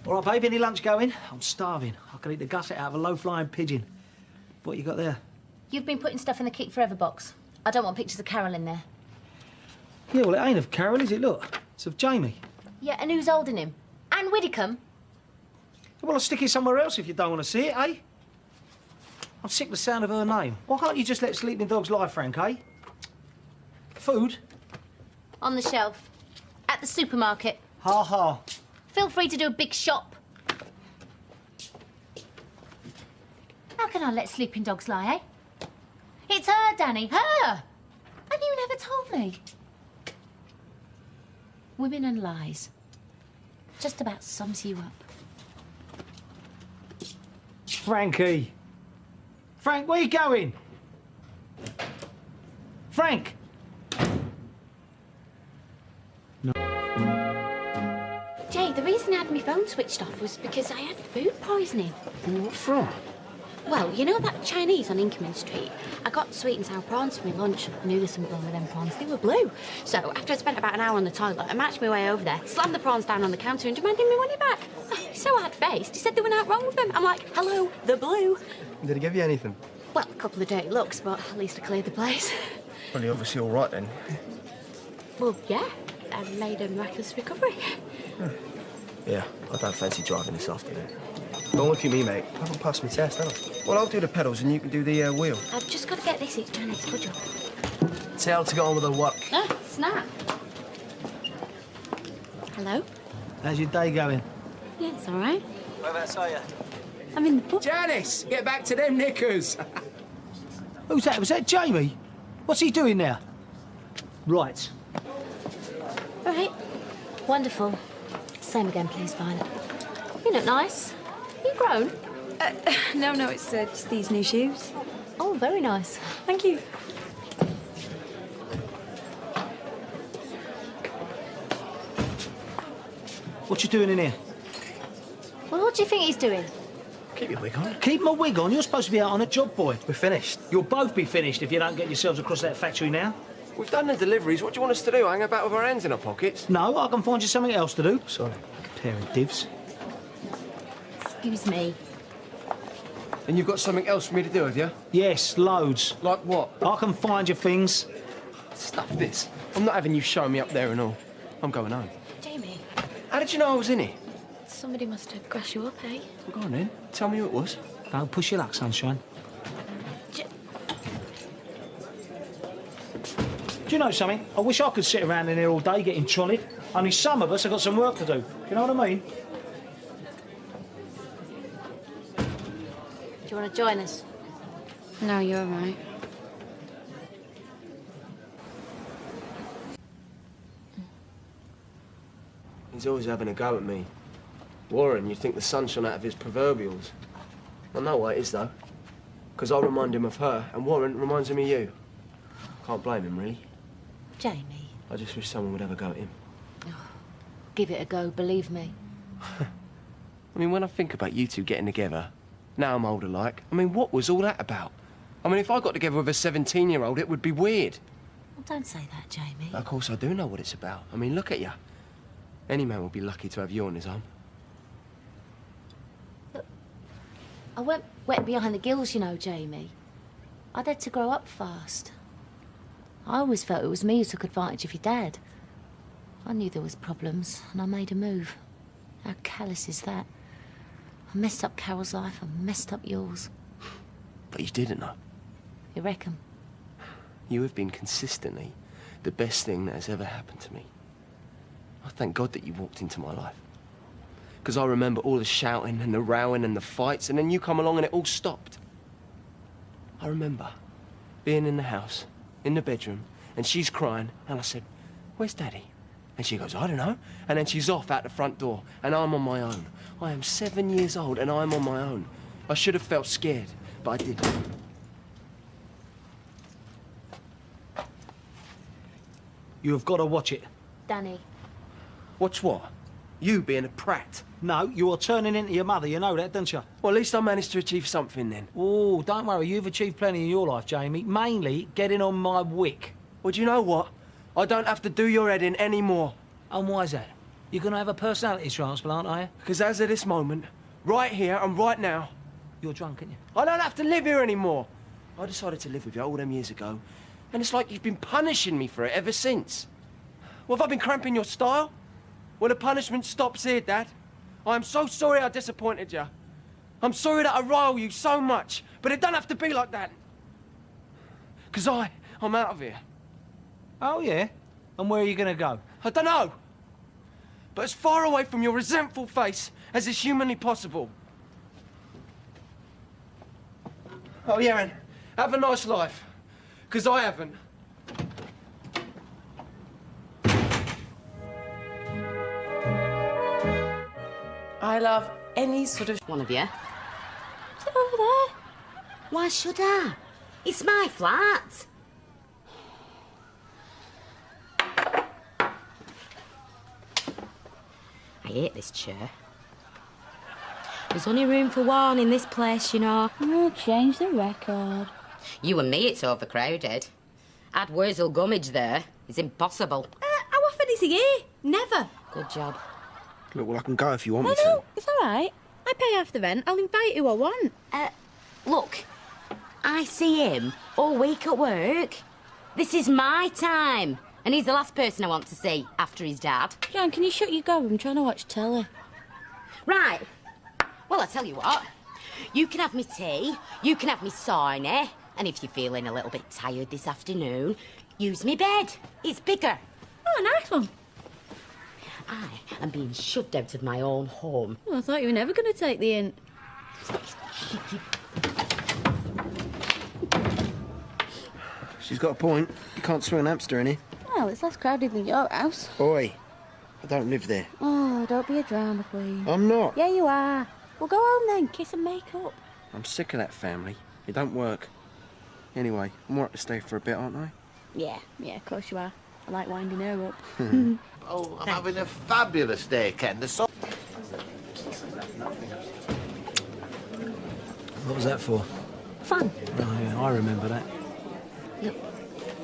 A: All right, babe, any lunch going? I'm starving. I can eat the gusset out of a low-flying pigeon. What you got there?
H: You've been putting stuff in the Keep Forever box. I don't want pictures of Carol in there.
A: Yeah, well, it ain't of Carol, is it? Look, it's of Jamie.
H: Yeah, and who's holding him? Anne Widdicombe?
A: Well, I'll stick it somewhere else if you don't want to see it, eh? I'm sick of the sound of her name. Why can't you just let sleeping dogs lie, Frank, eh? Food?
H: On the shelf. At the supermarket.
A: Ha ha.
H: Feel free to do a big shop. How can I let sleeping dogs lie, eh? It's her, Danny, her! And you never told me. Women and lies. Just about sums you up.
A: Frankie. Frank, where you going? Frank!
H: Jay, the reason I had my phone switched off was because I had food poisoning.
B: What from?
H: Well, you know that Chinese on Inkerman Street? I got sweet and sour prawns for my lunch. I knew there's something wrong with them prawns. They were blue. So, after I spent about an hour on the toilet, I matched my way over there, slammed the prawns down on the counter and demanded my money back. So hard-faced, he said there were nothing wrong with them. I'm like, hello, they're blue.
B: Did he give you anything?
H: Well, a couple of dirty looks, but at least I cleared the place.
B: Well, you're obviously all right then.
H: Well, yeah, I made a miraculous recovery.
B: Yeah, I don't fancy driving this afternoon. Don't look at me, mate. I haven't passed my test, have I? Well, I'll do the pedals and you can do the wheel.
H: I've just got to get this. It's Janet's good job.
B: Tell her to get on with her work.
H: Ah, snap. Hello?
A: How's your day going?
H: Yeah, it's all right.
P: Whereabouts are you?
H: I'm in the pub.
P: Janice, get back to them knickers.
A: Who's that? Was that Jamie? What's he doing now? Right.
H: All right. Wonderful. Same again, please, Violet. You look nice. You grown?
Q: No, it's just these new shoes.
H: Oh, very nice.
Q: Thank you.
A: What you doing in here?
H: Well, what do you think he's doing?
B: Keep your wig on.
A: Keep my wig on? You're supposed to be out on a job, boy.
B: We're finished.
A: You'll both be finished if you don't get yourselves across that factory now.
B: We've done the deliveries. What do you want us to do? Hang about with our hands in our pockets?
A: No, I can find you something else to do.
B: Sorry.
A: Pair of divs.
H: Excuse me.
B: And you've got something else for me to do, have you?
A: Yes, loads.
B: Like what?
A: I can find you things.
B: Stuff this. I'm not having you show me up there and all. I'm going home.
H: Jamie.
B: How did you know I was in here?
H: Somebody must have grassed you up, eh?
B: Well, go on then. Tell me who it was.
A: Don't push your luck, sunshine. Do you know something? I wish I could sit around in here all day getting trolleyed. Only some of us have got some work to do. Do you know what I mean?
H: Do you want to join us?
Q: No, you're all right.
B: He's always having a go at me. Warren, you'd think the sun shone out of his proverbials. I know why it is, though. Because I remind him of her, and Warren reminds him of you. Can't blame him, really.
H: Jamie.
B: I just wish someone would have a go at him.
H: Give it a go, believe me.
B: I mean, when I think about you two getting together, now I'm older like, I mean, what was all that about? I mean, if I got together with a 17-year-old, it would be weird.
H: Well, don't say that, Jamie.
B: Of course, I do know what it's about. I mean, look at you. Any man would be lucky to have you on his arm.
H: Look, I went wet behind the gills, you know, Jamie. I'd had to grow up fast. I always felt it was me who took advantage of your dad. I knew there was problems, and I made a move. How callous is that? I messed up Carol's life, I messed up yours.
B: But you didn't know.
H: You reckon?
B: You have been consistently the best thing that has ever happened to me. I thank God that you walked into my life. Because I remember all the shouting and the rowing and the fights, and then you come along and it all stopped. I remember being in the house, in the bedroom, and she's crying, and I said, "Where's Daddy?" And she goes, "I don't know." And then she's off out the front door, and I'm on my own. I am 7 years old, and I'm on my own. I should have felt scared, but I didn't.
A: You have got to watch it.
H: Danny.
B: Watch what? You being a prat.
A: No, you are turning into your mother, you know that, don't you?
B: Well, at least I managed to achieve something then.
A: Oh, don't worry, you've achieved plenty in your life, Jamie. Mainly getting on my wick.
B: Well, do you know what? I don't have to do your head in anymore.
A: And why is that? You're going to have a personality transplant, are you?
B: Because as of this moment, right here and right now...
A: You're drunk, aren't you?
B: I don't have to live here anymore. I decided to live with you all them years ago, and it's like you've been punishing me for it ever since. Well, have I been cramping your style? Well, the punishment stops here, Dad. I'm so sorry I disappointed you. I'm sorry that I rile you so much, but it don't have to be like that. Because I'm out of here.
A: Oh, yeah? And where are you going to go?
B: I don't know. But as far away from your resentful face as is humanly possible. Oh, yeah, and have a nice life. Because I haven't.
C: I love any sort of... One of you. Is it over there? Why should I? It's my flat. I hate this chair. There's only room for one in this place, you know.
H: Oh, change the record.
C: You and me, it's overcrowded. Add Wurzel Gummidge there. It's impossible.
H: How often is he here? Never.
C: Good job.
B: Look, well, I can go if you want me
H: No, it's all right. I pay half the rent. I'll invite who I want.
C: Look, I see him all week at work. This is my time. And he's the last person I want to see after his dad.
H: John, can you shut your gob? I'm trying to watch telly.
C: Right. Well, I tell you what. You can have me tea, you can have me sauna, and if you're feeling a little bit tired this afternoon, use me bed. It's bigger.
H: Oh, nice one.
C: I am being shoved out of my own home.
H: Well, I thought you were never going to take the hint.
B: She's got a point. You can't swing an hamster in here.
H: Well, it's less crowded than your house.
B: Oi, I don't live there.
H: Oh, don't be a drama queen.
B: I'm not.
H: Yeah, you are. Well, go home then. Kiss and make up.
B: I'm sick of that family. It don't work. Anyway, I'm all right to stay for a bit, aren't I?
H: Yeah, of course you are. I like winding her up.
N: Oh, I'm having a fabulous day, Ken. The sun...
A: What was that for?
H: Fun.
A: Oh, yeah, I remember that.
H: Look,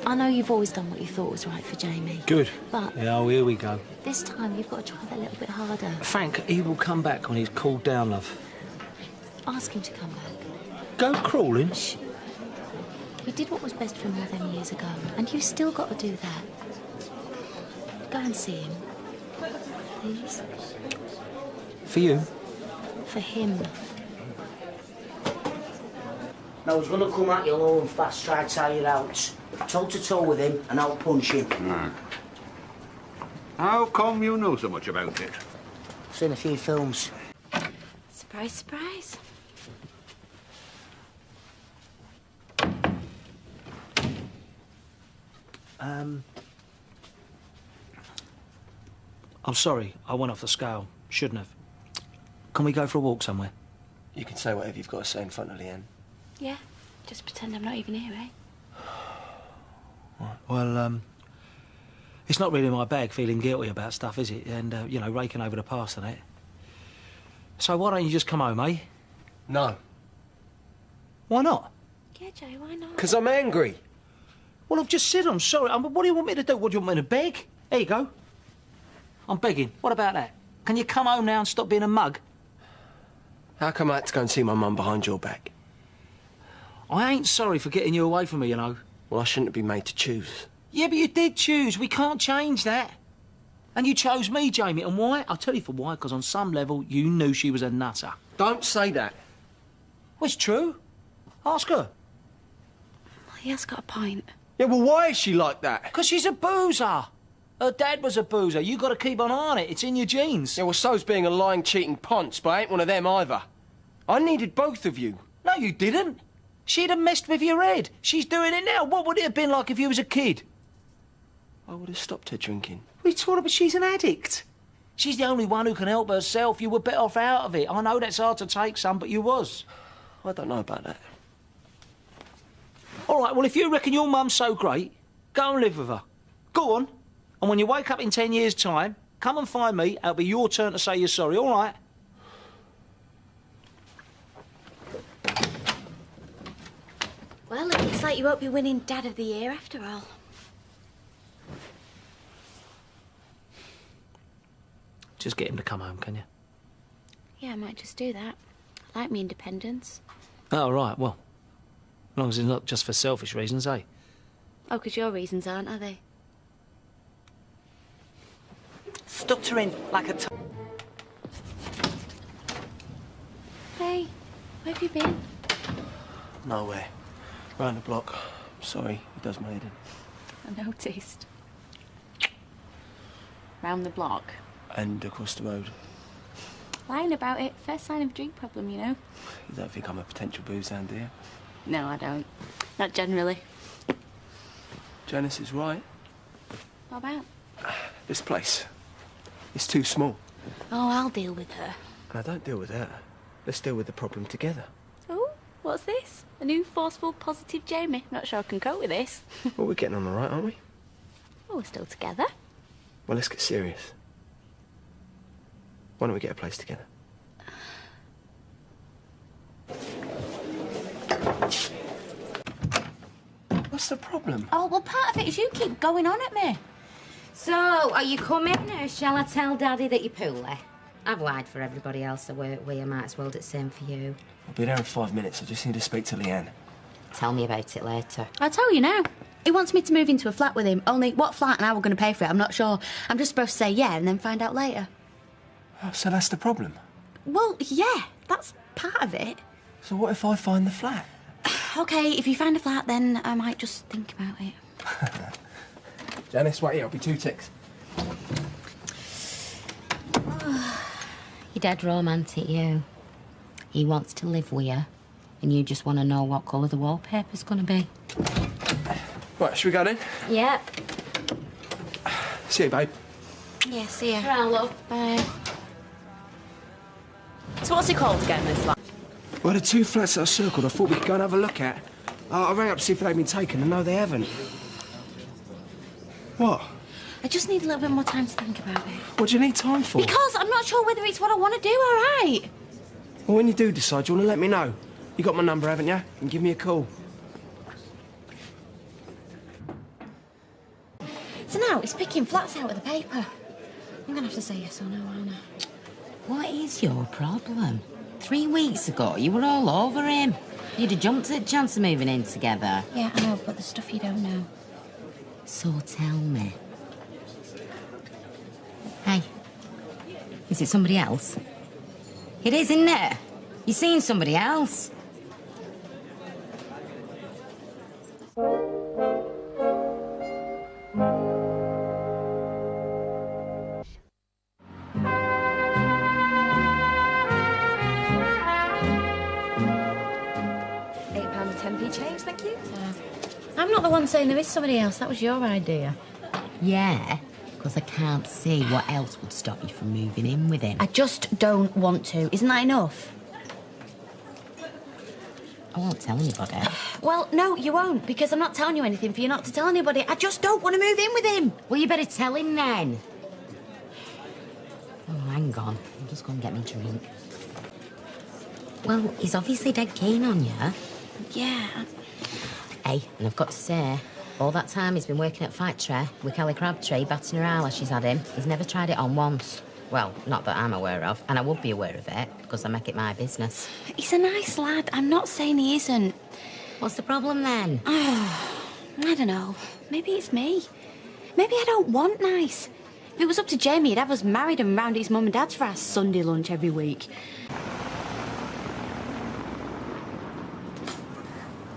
H: I know you've always done what you thought was right for Jamie.
A: Good.
H: But
A: Yeah, oh, here we go.
H: this time you've got to try that little bit harder.
A: Frank, he will come back when he's cooled down, love.
H: Ask him to come back.
A: Go crawling?
H: Shh. We did what was best for him all them years ago, and you've still got to do that. Go and see him. Please.
A: For you?
H: For him.
F: Now, I was going to come at you low and fast, try to tire you out. Toe-to-toe with him, and I'll punch him.
K: How come you know so much about it?
F: Seen a few films.
H: Surprise, surprise.
A: I'm sorry, I went off the scale. Shouldn't have. Can we go for a walk somewhere?
B: You can say whatever you've got to say in front of Leanne.
H: Yeah, just pretend I'm not even here, eh?
A: Right. Well, it's not really my bag feeling guilty about stuff, is it? And, you know, raking over the past and that. So why don't you just come home, eh?
B: No.
A: Why not?
H: Yeah, Jay, why not?
B: Because I'm angry.
A: Well, I've just said I'm sorry. What do you want me to do? What, do you want me to beg? There you go. I'm begging. What about that? Can you come home now and stop being a mug?
B: How come I had to go and see my mum behind your back?
A: I ain't sorry for getting you away from me, you know.
B: Well, I shouldn't have been made to choose.
A: Yeah, but you did choose. We can't change that. And you chose me, Jamie. And why? I'll tell you for why. Because on some level, you knew she was a nutter.
B: Don't say that.
A: Well, it's true. Ask her.
H: He has got a point.
B: Yeah, well, why is she like that?
A: Because she's a boozer. Her dad was a boozer. You got to keep an eye on it. It's in your genes.
B: Yeah, well, so's being a lying, cheating ponce, but I ain't one of them either. I needed both of you.
A: No, you didn't. She'd have messed with your head. She's doing it now. What would it have been like if you was a kid?
B: I would have stopped her drinking.
A: What are you talking about? She's an addict. She's the only one who can help herself. You were better off out of it. I know that's hard to take, son, but you was.
B: I don't know about that.
A: All right, well, if you reckon your mum's so great, go and live with her. Go on. And when you wake up in 10 years' time, come and find me. It'll be your turn to say you're sorry, all right?
H: Well, it looks like you won't be winning Dad of the Year after all.
A: Just get him to come home, can you?
H: Yeah, I might just do that. I like me independence.
A: Oh, right, well, as long as it's not just for selfish reasons, eh?
H: Oh, because your reasons aren't, are they?
F: Stuttering like a...
H: Hey, where have you been?
B: Nowhere. Round the block. Sorry, it does my head in.
Q: I noticed. Round the block.
B: And across the road.
Q: Lying about it. First sign of drink problem, you know.
B: You don't think I'm a potential booze hound, do you?
Q: No, I don't. Not generally.
B: Janice is right.
Q: What about?
B: This place. It's too small.
Q: Oh, I'll deal with her.
B: I don't deal with her. Let's deal with the problem together.
Q: Oh, what's this? A new forceful, positive Jamie. Not sure I can cope with this.
B: Well, we're getting on all right, aren't we?
Q: Oh, we're still together.
B: Well, let's get serious. Why don't we get a place together? What's the problem?
C: Oh, well, part of it is you keep going on at me. So, are you coming, or shall I tell Daddy that you're poorly? I've lied for everybody else I work with. I might as well do the same for you.
B: I'll be there in 5 minutes. I just need to speak to Leanne.
C: Tell me about it later.
H: I'll tell you now. He wants me to move into a flat with him. Only what flat and how we're going to pay for it, I'm not sure. I'm just supposed to say yeah and then find out later.
B: Oh, so that's the problem?
H: Well, yeah, that's part of it.
B: So what if I find the flat?
H: OK, if you find a flat, then I might just think about it.
B: Janice, wait here. I'll be 2 ticks.
C: You're dead romantic, you. He wants to live with you, and you just want to know what colour the wallpaper's going to be.
B: Right, should we go then?
C: Yep.
B: See you, babe.
H: Yeah, see ya.
C: Right, love.
H: Bye.
E: So what's it called again, this flat?
B: Well, the 2 flats that I circled, I thought we could go and have a look at. I rang up to see if they'd been taken, and no, they haven't. What?
H: I just need a little bit more time to think about it.
B: What do you need time for?
H: Because I'm not sure whether it's what I want to do, all right?
B: Well, when you do decide, you want to let me know. You got my number, haven't you? You can give me a call.
H: So now it's picking flats out of the paper. I'm going to have to say yes or no, aren't I?
C: What is your problem? 3 weeks ago, you were all over him. You'd have jumped at the chance of moving in together.
H: Yeah, I know, but the stuff you don't know.
C: So tell me. Hey, is it somebody else? It is, isn't it? You're seeing somebody else.
Q: £8.10p change, thank you.
H: I'm not the one saying there is somebody else. That was your idea.
C: Yeah, because I can't see what else would stop you from moving in with him.
H: I just don't want to. Isn't that enough?
C: I won't tell anybody.
H: Well, no, you won't, because I'm not telling you anything for you not to tell anybody. I just don't want to move in with him.
C: Well, you better tell him then. Oh, hang on. I'm just going to get me a drink. Well, he's obviously dead keen on you.
H: Yeah.
C: Hey, and I've got to say, all that time he's been working at factory with Kelly Crabtree, batting her hour she's had him, he's never tried it on once. Well, not that I'm aware of, and I would be aware of it, because I make it my business.
H: He's a nice lad. I'm not saying he isn't.
C: What's the problem then?
H: Oh, I don't know. Maybe it's me. Maybe I don't want nice. If it was up to Jamie, he'd have us married and round his mum and dad's for our Sunday lunch every week.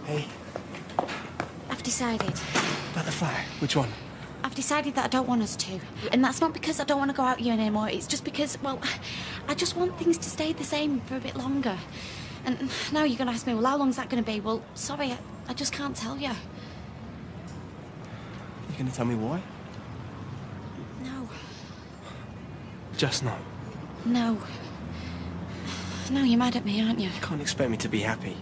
B: Hey.
H: I've decided.
B: About the flat? Which one?
H: I've decided that I don't want us to. And that's not because I don't want to go out with you anymore. It's just because, well, I just want things to stay the same for a bit longer. And now you're going to ask me, well, how long's that going to be? Well, sorry, I just can't tell you.
B: You going to tell me why?
H: No.
B: Just no.
H: No. No, you're mad at me, aren't you?
B: You can't expect me to be happy.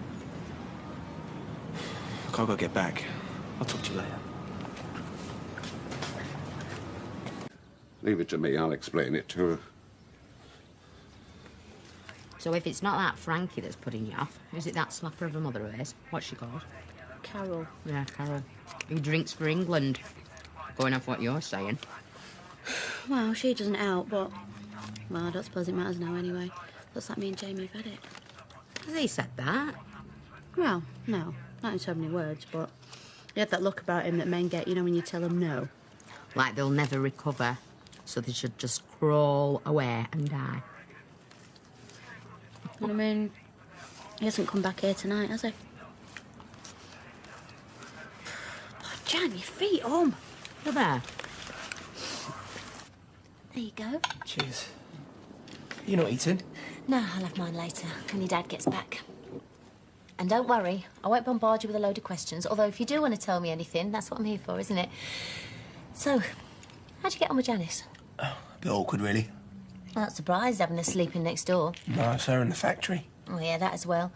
B: Look, I've got to get back. I'll talk to you later.
K: Leave it to me, I'll explain it to her.
C: So if it's not that Frankie that's putting you off, is it that slapper of a mother of his? What's she called?
H: Carol.
C: Yeah, Carol. Who drinks for England. Going off what you're saying.
H: Well, she doesn't help, but... Well, I don't suppose it matters now anyway. Looks like me and Jamie have had it.
C: Has he said that?
H: Well, no. Not in so many words, but... He had that look about him that men get, you know, when you tell them no.
C: Like they'll never recover, so they should just crawl away and die.
H: I mean, he hasn't come back here tonight, has he? Jan, your feet on.
C: Look there.
H: There you go.
B: Cheers. You're not eating?
H: No, I'll have mine later, when your dad gets back. And don't worry, I won't bombard you with a load of questions, although if you do want to tell me anything, that's what I'm here for, isn't it? So, how'd you get on with Janice?
B: A bit awkward, really.
H: I'm not surprised having her sleeping next door.
B: No, it's her in the factory.
H: Oh, yeah, that as well.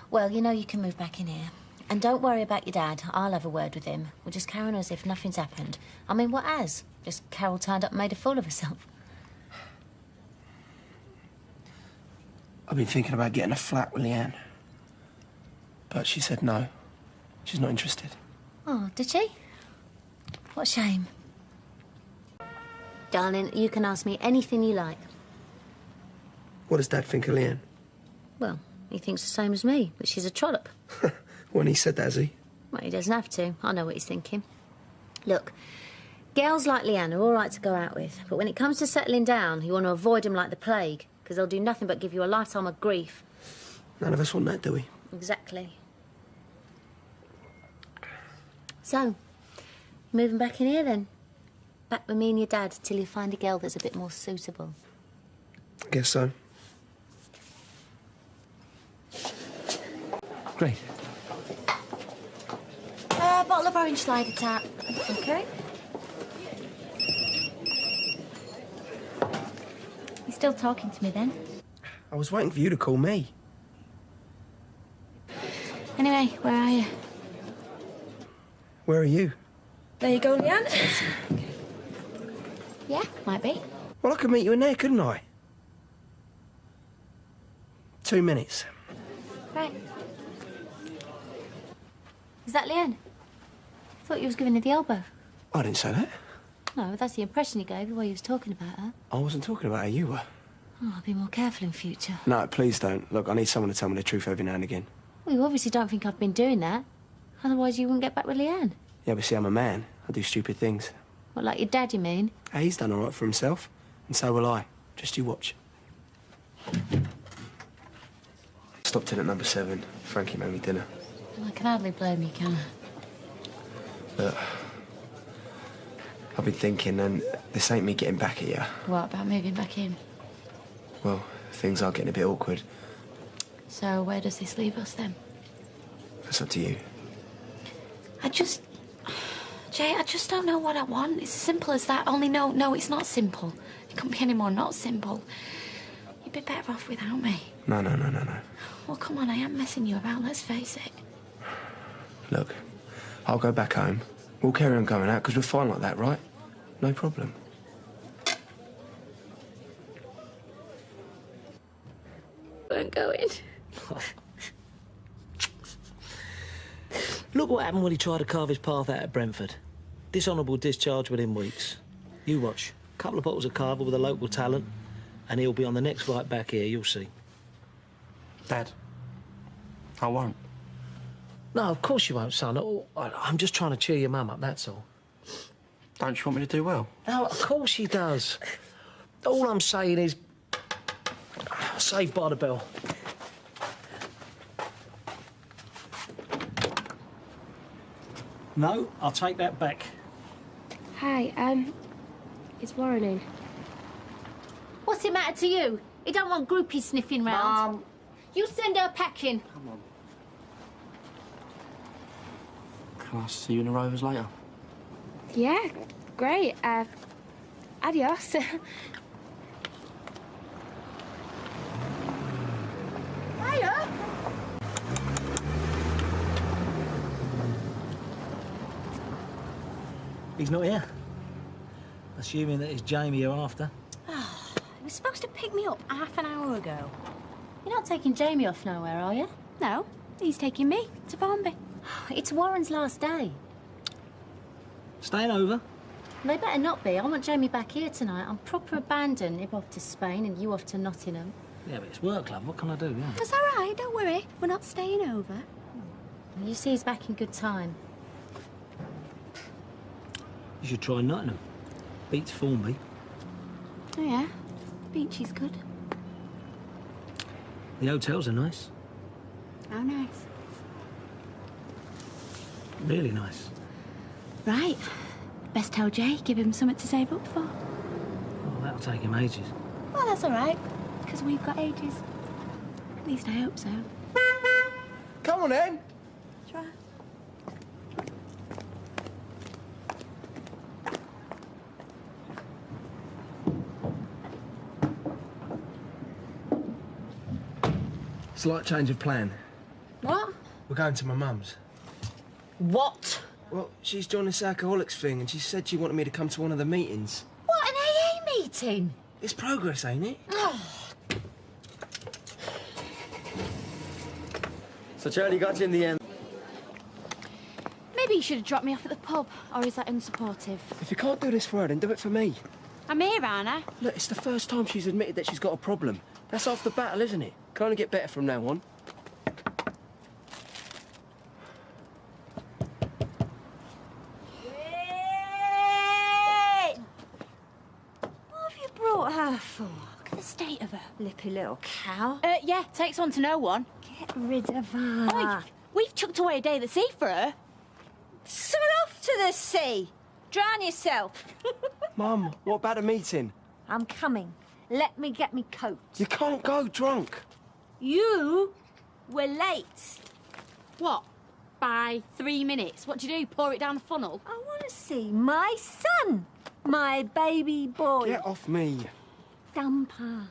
H: Well, you know you can move back in here. And don't worry about your dad. I'll have a word with him. We'll just carry on as if nothing's happened. I mean, what has? Just Carol turned up and made a fool of herself.
B: I've been thinking about getting a flat with Leanne. But she said no. She's not interested.
H: Oh, did she? What a shame. Darling, you can ask me anything you like.
B: What does Dad think of Leanne?
H: Well, he thinks the same as me, that she's a trollop.
B: When he said that, has he?
H: Well, he doesn't have to. I know what he's thinking. Look, girls like Leanne are all right to go out with, but when it comes to settling down, you want to avoid them like the plague, because they'll do nothing but give you a lifetime of grief.
B: None of us want that, do we?
H: Exactly. So, moving back in here then? Back with me and your dad till you find a girl that's a bit more suitable.
B: I guess so.
J: Great.
H: Bottle of orange slider tap. OK.
Q: You're still talking to me then?
B: I was waiting for you to call me.
Q: Anyway, where are you?
B: Where are you?
E: There you go, Leanne.
Q: Yeah, might be.
B: Well, I could meet you in there, couldn't I? 2 minutes.
H: Right. Is that Leanne? I thought you was giving her the elbow.
B: I didn't say that.
H: No, that's the impression you gave while you was talking about her.
B: I wasn't talking about her, you were.
H: Oh, I'll be more careful in future.
B: No, please don't. Look, I need someone to tell me the truth every now and again.
H: Well, you obviously don't think I've been doing that. Otherwise you wouldn't get back with Leanne.
B: Yeah, but see, I'm a man. I do stupid things.
H: What, like your dad, you mean?
B: Hey, he's done all right for himself. And so will I. Just you watch. Stopped in at number 7. Frankie made me dinner.
H: I can hardly blame you, can I?
B: Look, I've been thinking, and this ain't me getting back at you.
H: What about moving back in?
B: Well, things are getting a bit awkward.
H: So where does this leave us then?
B: That's up to you.
H: Jay, I just don't know what I want. It's as simple as that. Only no, it's not simple. It couldn't be any more not simple. You'd be better off without me.
B: No.
H: Well, come on, I am messing you about, let's face it.
B: Look, I'll go back home. We'll carry on going out, because we're fine like that, right? No problem.
H: Weren't going.
A: Look what happened when he tried to carve his path out of Brentford. Dishonourable discharge within weeks. You watch. A couple of bottles of carver with a local talent, and he'll be on the next flight back here, you'll see.
M: Dad, I won't.
A: No, of course you won't, son. I'm just trying to cheer your mum up, that's all.
M: Don't you want me to do well?
A: No, of course he does. All I'm saying is... Saved by the bell. No, I'll take that back.
E: Hi, is Warren in?
H: What's it matter to you? He don't want groupies sniffing round.
M: Mum.
H: You send her packing.
M: Come on. Can I see you in the Rovers later?
E: Yeah, great. Adios. Hiya.
A: He's not here. Assuming that it's Jamie you're after.
H: Oh, he was supposed to pick me up half an hour ago. You're not taking Jamie off nowhere, are you?
Q: No, he's taking me to Formby.
H: It's Warren's last day.
A: Staying over?
H: They better not be. I want Jamie back here tonight. I'm proper abandoned. Him off to Spain and you off to Nottingham.
A: Yeah, but it's work, love. What can I do, yeah?
Q: That's all right, don't worry. We're not staying over.
H: You see he's back in good time.
A: You should try Nottingham. Beats Formby.
Q: Oh, yeah? The beach is good.
A: The hotels are nice.
Q: How nice.
A: Really nice.
H: Right. Best tell Jay, give him something to save up for.
A: Oh, that'll take him ages.
H: Well, that's all right, because we've got ages. At least I hope so.
B: Come on, then.
H: Try.
B: Slight change of plan.
H: What?
B: We're going to my mum's.
H: What?
B: Well, she's joined this alcoholics thing, and she said she wanted me to come to one of the meetings.
H: What, an AA meeting?
B: It's progress, ain't it?
H: Oh.
M: So Charlie got you in the end.
H: Maybe you should have dropped me off at the pub, or is that unsupportive?
B: If you can't do this for her, then do it for me.
H: I'm here, aren't I?
B: Look, it's the first time she's admitted that she's got a problem. That's half the battle, isn't it? Can only get better from now on.
I: What have you brought her for? Look at the state of her. Lippy little cow.
H: Yeah, takes one to know one.
I: Get rid of her.
H: Oi, we've chucked away a day at the sea for her.
I: Swim off to the sea. Drown yourself.
B: Mum, what about a meeting?
I: I'm coming. Let me get me coat.
B: You can't go drunk.
I: You were late.
H: What? By 3 minutes? What do you do, pour it down the funnel?
I: I want to see my son. My baby boy.
B: Get off me.
I: Dump her.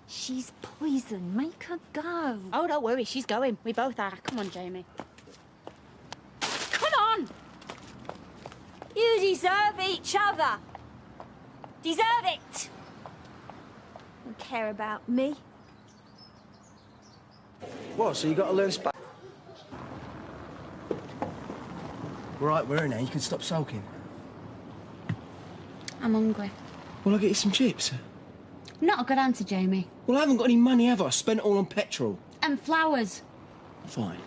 I: She's poison. Make her go.
H: Oh, don't worry, she's going. We both are. Come on, Jamie. Come on!
I: You deserve each other. Deserve it. Don't care about me.
B: What, so you got to learn Spanish? Right, we're in now. You can stop sulking.
H: I'm hungry.
B: Well, I'll get you some chips.
H: Not a good answer, Jamie.
B: Well, I haven't got any money, have I? I spent it all on petrol.
H: And flowers.
B: Fine.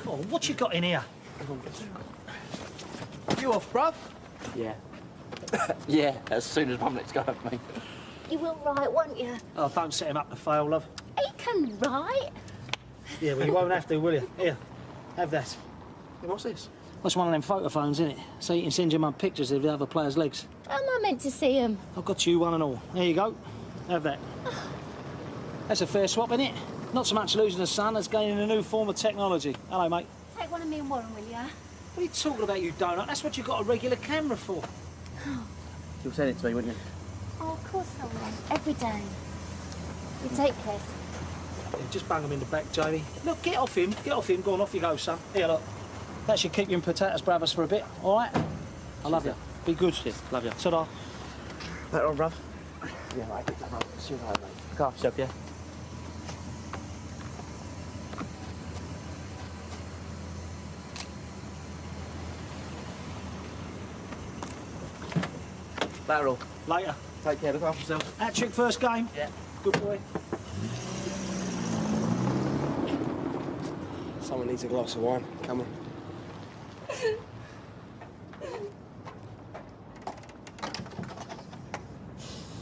A: Oh, what you got in here?
M: You off, bruv? Yeah. Yeah, as soon as Mum lets go of me.
I: You will write, won't you?
A: Oh, don't set him up to fail, love.
I: He can write.
A: Yeah, well, you won't have to, will you? Here, have that.
M: Hey, what's this?
A: That's one of them photo phones, isn't it? So you can send your mum pictures of the other players' legs.
I: How am I meant to see him?
A: I've got you one and all. There you go. Have that. That's a fair swap, isn't it? Not so much losing a son as gaining a new form of technology. Hello, mate.
I: Take one of me and Warren, will you?
A: What are you talking about, you donut? That's what you've got a regular camera for.
M: You'll send it to me, wouldn't you?
I: Oh, of course I will. Every day. You take this.
A: Yeah, just bang him in the back, Jamie. Look, get off him. Get off him. Go on, off you go, son. Here, look. That should keep you in potatoes brothers for a bit, all right? I love you. Be good.
M: Cheers. Love you.
A: Ta-da.
M: Later on, bruv. Yeah, right. Get that, bruv. See you later, mate. Look after yourself, yeah? Later on.
A: Later.
M: Take care. Look after yourself.
A: Hat-trick first game.
M: Yeah.
A: Good boy.
B: Someone needs a glass of wine. Come on.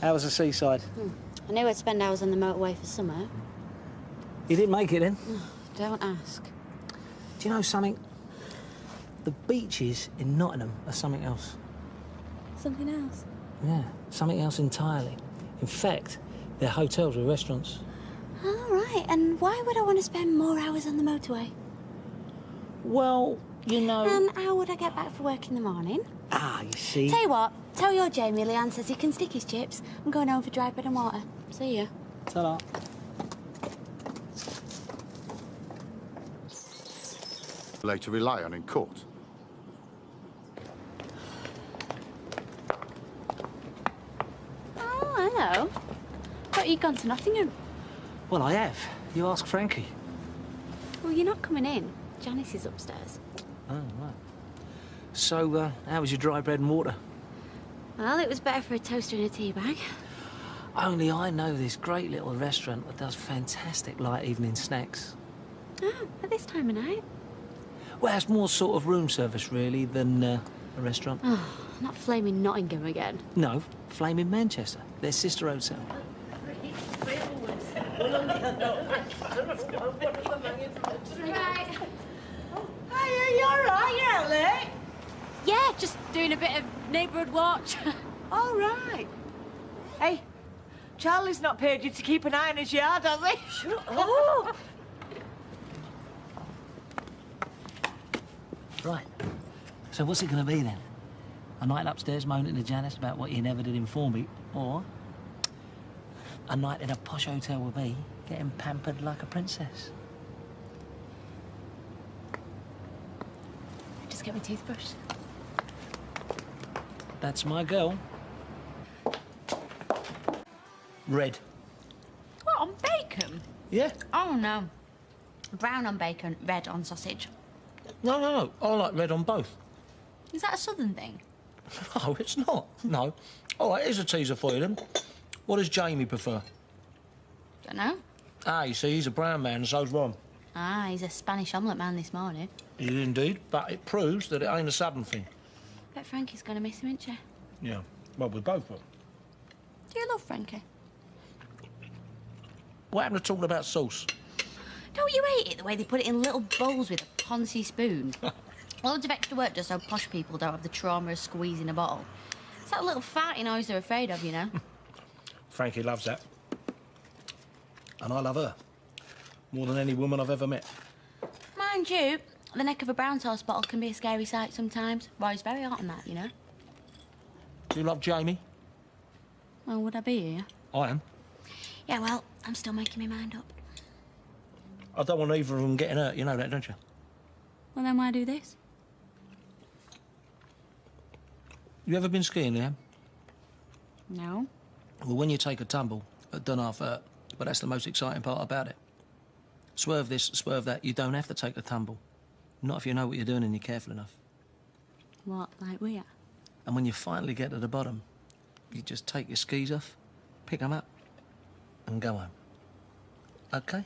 A: How was the seaside?
H: I knew I'd spend hours on the motorway for summer.
A: You didn't make it then?
H: Don't ask.
A: Do you know something? The beaches in Nottingham are something else.
H: Something else?
A: Yeah, something else entirely. In fact, they're hotels with restaurants.
H: All right, and why would I want to spend more hours on the motorway?
A: Well, you know...
H: And how would I get back for work in the morning?
A: Ah, you see...
H: Tell you what, tell your Jamie Leanne says he can stick his chips. I'm going home for dry bread and water. See ya.
A: Ta-da.
K: To rely on in court.
H: Oh, hello. Thought you'd gone to Nottingham.
A: Well, I have. You ask Frankie.
H: Well, you're not coming in. Janice is upstairs.
A: Oh, right. So, how was your dry bread and water?
H: Well, it was better for a toaster and a tea bag.
A: Only I know this great little restaurant that does fantastic light evening snacks.
H: Oh, at this time of night?
A: Well, it's more sort of room service, really, than a restaurant.
H: Oh, not flaming Nottingham again.
A: No, Flaming Manchester, their sister hotel.
H: Right.
D: Hey, you all right? You're out late?
H: Yeah, just doing a bit of neighbourhood watch.
D: All right. Hey, Charlie's not paid you to keep an eye on his yard, has he? Shut up.
A: Right. So what's it going to be then? A night upstairs moaning to Janice about what you never did inform me, or a night in a posh hotel with me, getting pampered like a princess?
H: Just get my toothbrush.
A: That's my girl. Red.
H: What, on bacon?
A: Yeah.
H: Oh, no. Brown on bacon, red on sausage.
A: No. I like red on both.
H: Is that a southern thing?
A: No, it's not. No. All right, here's a teaser for you then. What does Jamie prefer?
H: Don't know.
A: Ah, you see, he's a brown man and so's Ron.
H: Ah, he's a Spanish omelette man this morning.
A: He is indeed, but it proves that it ain't a southern thing.
H: Bet Frankie's gonna miss him, isn't she?
A: Yeah, well, we both will.
H: Do you love Frankie?
A: What happened to talking about sauce?
H: Don't you hate it, the way they put it in little bowls with a poncy spoon? Loads of extra work just so posh people don't have the trauma of squeezing a bottle. It's that little farty noise they're afraid of, you know?
A: Frankie loves that. And I love her. More than any woman I've ever met.
H: Mind you, the neck of a brown sauce bottle can be a scary sight sometimes. Roy's very hot on that, you know?
A: Do you love Jamie?
H: Well, would I be here?
A: I am.
H: Yeah, well, I'm still making my mind up.
A: I don't want either of them getting hurt, you know that, don't you?
H: Well, then why do this?
A: You ever been skiing, Leanne?
H: No.
A: Well, when you take a tumble, it don't half hurt, but that's the most exciting part about it. Swerve this, swerve that, you don't have to take a tumble. Not if you know what you're doing and you're careful enough.
H: What, like we are?
A: And when you finally get to the bottom, you just take your skis off, pick them up, and go home. OK?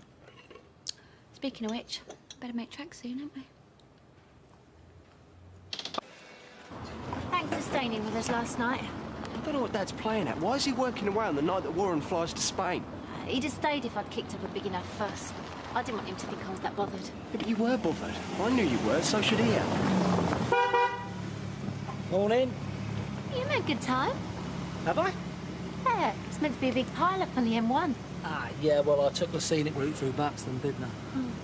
H: Speaking of which, better make tracks soon, haven't we?
C: Thanks for staying in with us last night.
B: I don't know what Dad's playing at. Why is he working away on the night that Warren flies to Spain?
C: He'd have stayed if I'd kicked up a big enough fuss. I didn't want him to think I was that bothered.
B: Yeah, but you were bothered. I knew you were, so should he have.
A: Morning.
C: You made good time.
A: Have I?
C: Yeah, it's meant to be a big pile-up on the M1.
A: Ah, yeah, well, I took the scenic route through Buxton, didn't I?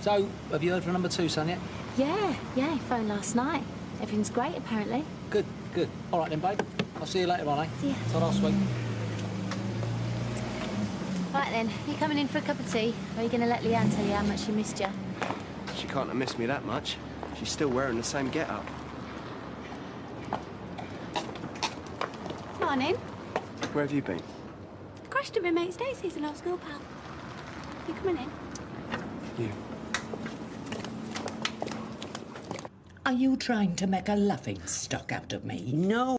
A: So, have you heard from number 2, son, yet?
C: Yeah, he phoned last night. Everything's great, apparently.
A: Good. All right then, babe. I'll see you later on, eh?
C: See ya.
A: So last week.
C: Right then, you coming in for a cup of tea? Or are you going to let Leanne tell you how much she missed you?
B: She can't have missed me that much. She's still wearing the same get-up.
H: Morning.
B: Where have you been?
H: Crashed at my mate Stacey's, an old school pal. You coming in?
B: You.
R: Are you trying to make a laughing stock out of me?
S: No.